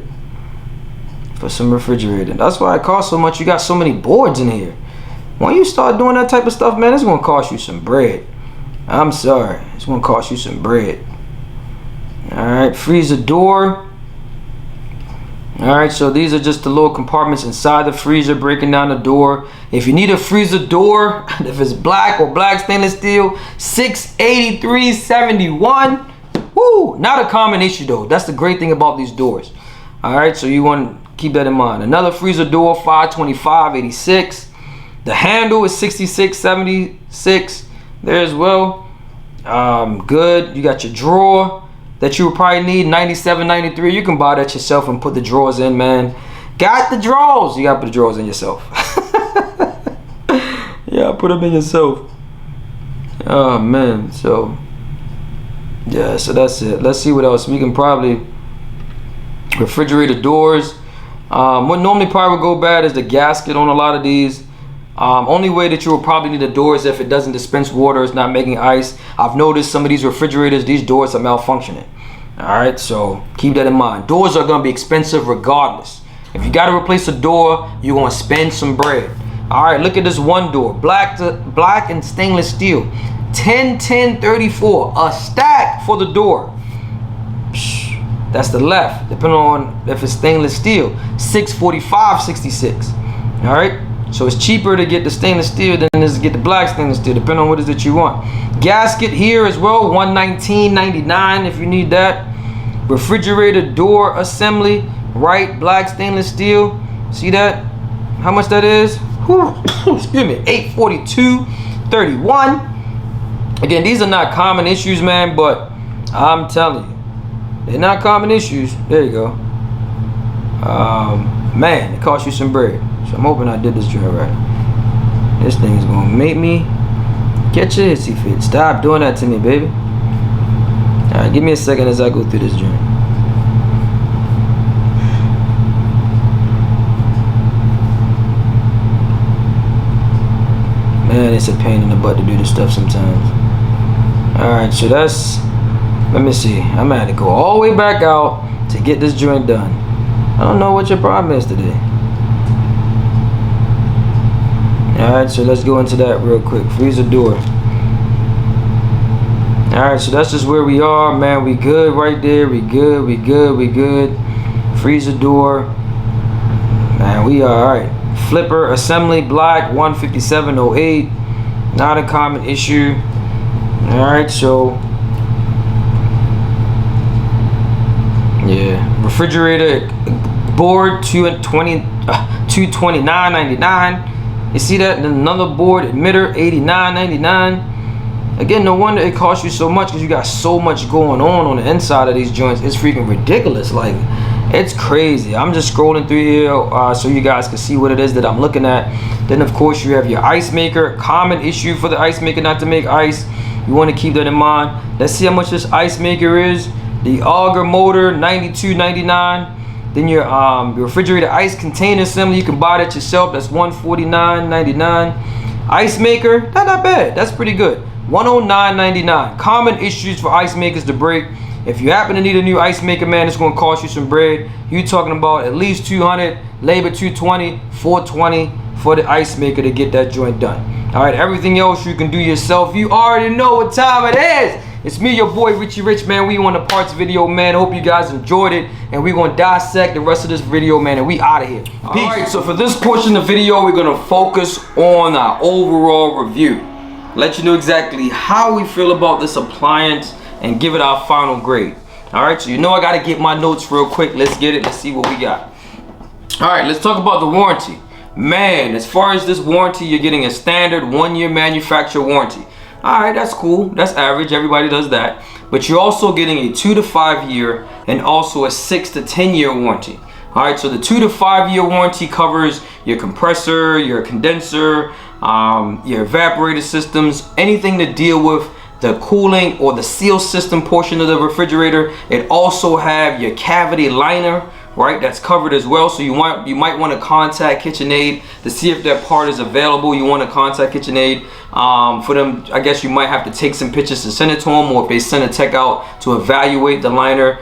for some refrigerator. That's why it costs so much. You got so many boards in here. When you start doing that type of stuff, man, it's gonna cost you some bread. I'm sorry, it's gonna cost you some bread. All right, freezer door. All right, so these are just the little compartments inside the freezer, breaking down the door. If you need a freezer door, if it's black or black stainless steel, $683.71. Woo, not a common issue though. That's the great thing about these doors. All right, so you want to keep that in mind. Another freezer door, $525.86. The handle is $66.76 there as well. Good. You got your drawer that you would probably need, $97.93. You can buy that yourself and put the drawers in, man. Got the drawers. You got to put the drawers in yourself. Yeah, put them in yourself. Oh, man. So, yeah, so that's it. Let's see what else. We can probably, refrigerator doors. What normally probably would go bad is the gasket on a lot of these. Only way that you will probably need a door is if it doesn't dispense water, it's not making ice. I've noticed some of these refrigerators, these doors are malfunctioning. All right, so keep that in mind. Doors are going to be expensive regardless. If you got to replace a door, you're going to spend some bread. All right, look at this one door, black and stainless steel, $10.10.34, a stack for the door. That's the left, depending on if it's stainless steel, $645.66. All right. So it's cheaper to get the stainless steel than it is to get the black stainless steel, depending on what it is that you want. Gasket here as well, $119.99 if you need that. Refrigerator door assembly, right? Black stainless steel. See that? How much that is? Excuse me, $842.31. Again, these are not common issues, man, but I'm telling you, they're not common issues. There you go. Man, it cost you some bread. So I'm hoping I did this joint right. This thing is gonna make me get your hissy fit. Stop doing that to me, baby. Alright, give me a second as I go through this joint. Man, it's a pain in the butt to do this stuff sometimes. Alright, so that's, let me see. I'm gonna have to go all the way back out to get this joint done. I don't know what your problem is today. Alright, so let's go into that real quick. Freezer door. Alright, so that's just where we are, man. We good right there. We good, we good, we good. Freezer door. Man, we are alright. Flipper assembly black, $157.08. Not a common issue. Alright, so yeah. Refrigerator board, $229.99. You see that? And another board emitter, $89.99. Again, no wonder it costs you so much because you got so much going on the inside of these joints. It's freaking ridiculous. Like, it's crazy. I'm just scrolling through here so you guys can see what it is that I'm looking at. Then, of course, you have your ice maker. Common issue for the ice maker not to make ice. You want to keep that in mind. Let's see how much this ice maker is. The auger motor, $92.99. Then your refrigerator ice container assembly, you can buy that yourself. That's $149.99. Ice maker, not bad. That's pretty good. $109.99. Common issues for ice makers to break. If you happen to need a new ice maker, man, it's going to cost you some bread. You're talking about at least $200, labor $220, $420 for the ice maker to get that joint done. All right, everything else you can do yourself. You already know what time it is. It's me, your boy Richie Rich, man. We on the parts video, man. Hope you guys enjoyed it, and we're gonna dissect the rest of this video, man, and we out of here. All right, so for this portion of the video, we're gonna focus on our overall review. Let you know exactly how we feel about this appliance and give it our final grade. All right, so you know I gotta get my notes real quick. Let's get it. Let's see what we got. All right, let's talk about the warranty. Man, as far as this warranty, you're getting a standard 1-year manufacturer warranty. All right, that's cool. That's average. Everybody does that. But you're also getting a 2 to 5 year and also a 6 to 10 year warranty. All right, so the 2 to 5 year warranty covers your compressor, your condenser, your evaporator systems, anything to deal with the cooling or the seal system portion of the refrigerator. It also have your cavity liner, right? That's covered as well. So you might want to contact KitchenAid to see if that part is available. You want to contact KitchenAid for them. I guess you might have to take some pictures to send it to them, or if they send a tech out to evaluate the liner,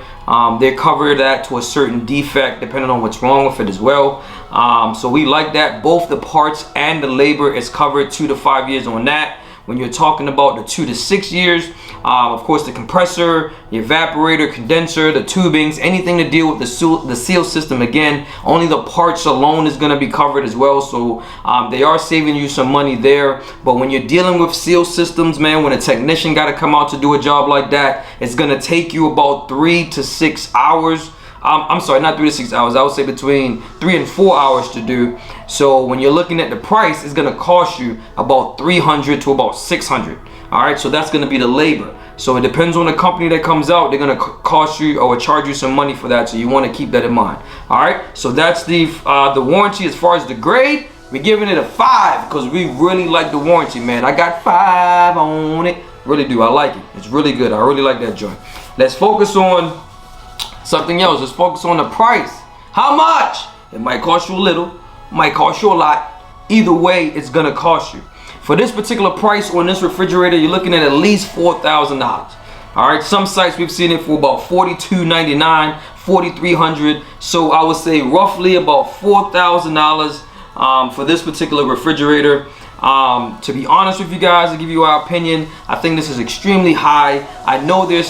they cover that to a certain defect depending on what's wrong with it as well. So we like that. Both the parts and the labor is covered 2 to 5 years on that. When you're talking about the 2 to 6 years, of course, the compressor, the evaporator, condenser, the tubings, anything to deal with the seal system, again, only the parts alone is going to be covered as well. So they are saving you some money there. But when you're dealing with seal systems, man, when a technician got to come out to do a job like that, it's going to take you about 3 to 6 hours. I'm sorry, not 3 to 6 hours. I would say between 3 and 4 hours to do. So when you're looking at the price, it's going to cost you about $300 to about $600. All right, so that's going to be the labor. So it depends on the company that comes out. They're going to cost you or charge you some money for that. So you want to keep that in mind. All right, so that's the warranty. As far as the grade, we're giving it a 5 because we really like the warranty, man. I got 5 on it. Really do. I like it. It's really good. I really like that joint. Let's focus on something else. Let's focus on the price. How much? It might cost you a little, might cost you a lot. Either way, it's gonna cost you. For this particular price on this refrigerator, you're looking at least $4,000. All right, some sites we've seen it for about $42.99, $4,300. So I would say roughly about $4,000 for this particular refrigerator. To be honest with you guys, to give you our opinion, I think this is extremely high. I know they're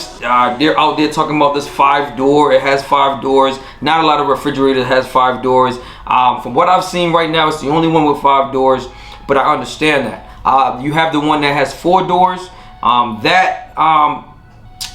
out there talking about this 5-door. It has 5 doors. Not a lot of refrigerators has 5 doors. From what I've seen right now, it's the only one with 5 doors, but I understand that. You have the one that has 4 doors.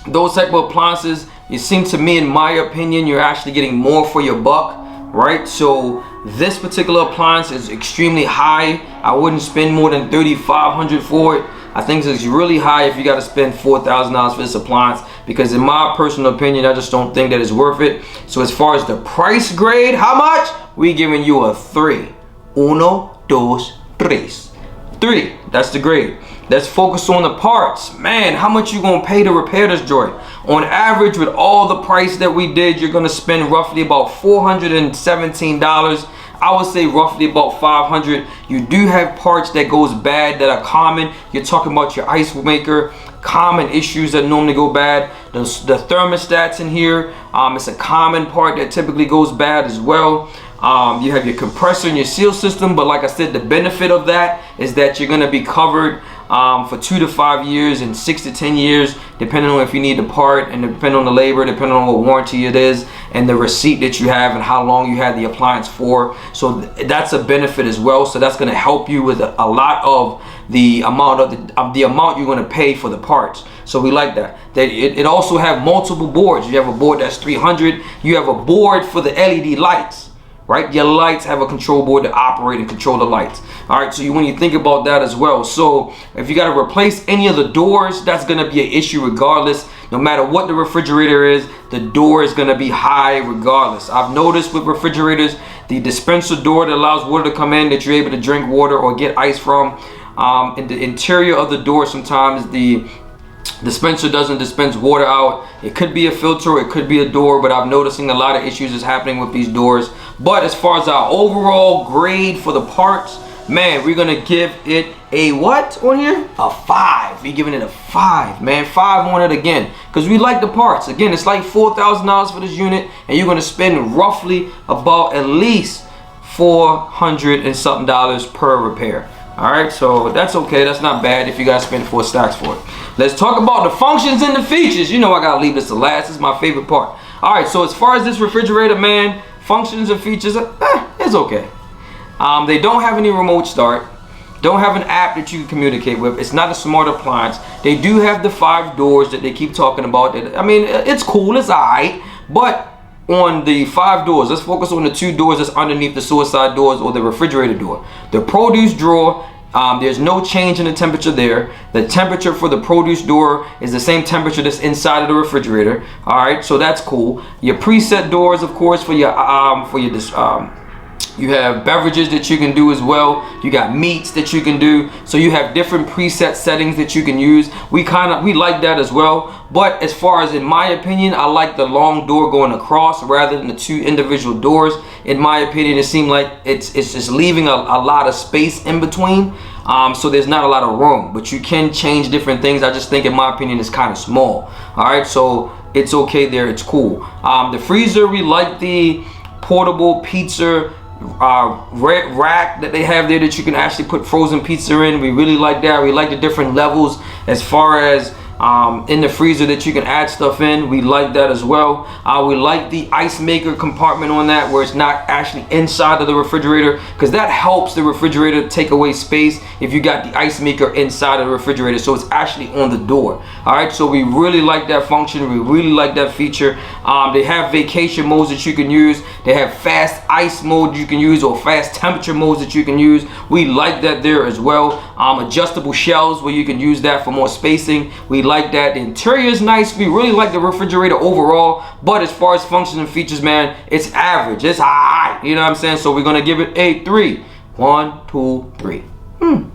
Those type of appliances, it seems to me, in my opinion, you're actually getting more for your buck, right? So this particular appliance is extremely high. I wouldn't spend more than $3,500 for it. I think it's really high if you got to spend $4,000 for this appliance, because in my personal opinion, I just don't think that it's worth it. So as far as the price grade, how much? We giving you a 3. 1, 2, 3. 3, that's the grade. Let's focus on the parts. Man, how much you gonna pay to repair this joint? On average, with all the price that we did, you're gonna spend roughly about $417. I would say roughly about $500. You do have parts that goes bad that are common. You're talking about your ice maker, common issues that normally go bad. The thermostats in here, it's a common part that typically goes bad as well. You have your compressor and your seal system, but like I said, the benefit of that is that you're gonna be covered for 2 to 5 years and 6 to 10 years, depending on if you need the part and depending on the labor, depending on what warranty it is and the receipt that you have and how long you had the appliance for. So that's a benefit as well. So that's going to help you with a lot of the amount of the amount you're going to pay for the parts. So we like that. It also have multiple boards. You have a board that's 300. You have a board for the LED lights. Right, your lights have a control board to operate and control the lights. All right, so when you think about that as well, so if you got to replace any of the doors, that's going to be an issue regardless. No matter what the refrigerator is, the door is going to be high regardless. I've noticed with refrigerators, the dispenser door that allows water to come in, that you're able to drink water or get ice from, in the interior of the door, sometimes the dispenser doesn't dispense water out. It could be a filter, it could be a door, but I'm noticing a lot of issues is happening with these doors. But as far as our overall grade for the parts, man, we're gonna give it a what on here? A 5. We're giving it a 5, man. 5 on it again, because we like the parts. Again, it's like $4,000 for this unit, and you're gonna spend roughly about at least $400 and something per repair. All right, so that's okay. That's not bad if you guys spend 4 stacks for it. Let's talk about the functions and the features. You know I gotta leave this to last. This is my favorite part. All right, so as far as this refrigerator, man, functions and features, it's okay. They don't have any remote start. Don't have an app that you can communicate with. It's not a smart appliance. They do have the 5 doors that they keep talking about. I mean, it's cool. It's alright, but on the 5 doors, let's focus on the 2 doors that's underneath the suicide doors or the refrigerator door. The produce drawer, there's no change in the temperature there. The temperature for the produce door is the same temperature that's inside of the refrigerator. All right, so that's cool. Your preset doors, of course, for your you have beverages that you can do as well. You got meats that you can do. So you have different preset settings that you can use. We like that as well. But as far as in my opinion, I like the long door going across rather than the 2 individual doors. In my opinion, it seemed like it's just leaving a lot of space in between. So there's not a lot of room, but you can change different things. I just think in my opinion, it's kind of small. All right, so it's okay there. It's cool. The freezer, we like the portable pizza rack that they have there that you can actually put frozen pizza in. We really like that. We like the different levels as far as in the freezer that you can add stuff in. We like that as well. We like the ice maker compartment on that, where it's not actually inside of the refrigerator, because that helps the refrigerator take away space if you got the ice maker inside of the refrigerator, so it's actually on the door. All right, so we really like that function. We really like that feature. They have vacation modes that you can use. They have fast ice mode you can use, or fast temperature modes that you can use. We like that there as well. Adjustable shelves where you can use that for more spacing. We like that. The interior is nice. We really like the refrigerator overall, but as far as functions and features, man, it's average. It's high, you know what I'm saying? So we're gonna give it a 3. 1, 2, 3.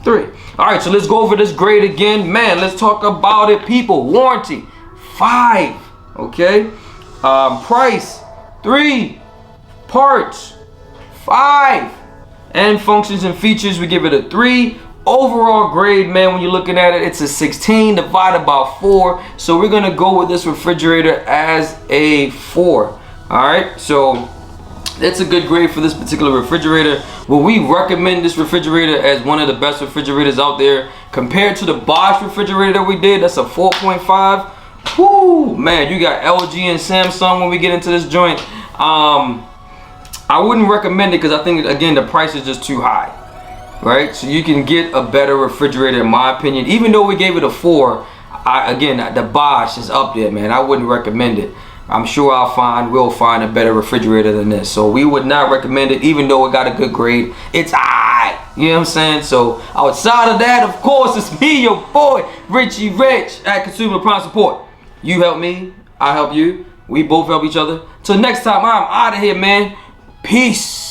3. All right, so let's go over this grade again, man. Let's talk about it, people. Warranty 5. Okay, price 3, parts 5, and functions and features, we give it a 3. Overall grade, man, when you're looking at it, it's a 16 divided by 4. So we're gonna go with this refrigerator as a 4. All right, so It's a good grade for this particular refrigerator. Will we recommend this refrigerator as one of the best refrigerators out there compared to the Bosch refrigerator that we did? That's a 4.5. Whoo, man, you got LG and Samsung when we get into this joint. I wouldn't recommend it because I think, again, the price is just too high, right? So you can get a better refrigerator, in my opinion. Even though we gave it a 4, again, the Bosch is up there, man. I wouldn't recommend it. I'm sure we'll find a better refrigerator than this. So we would not recommend it, even though it got a good grade. It's alright, you know what I'm saying? So outside of that, of course, it's me, your boy, Richie Rich at Consumer Appliance Support. You help me, I help you. We both help each other. Till next time, I'm out of here, man. Peace.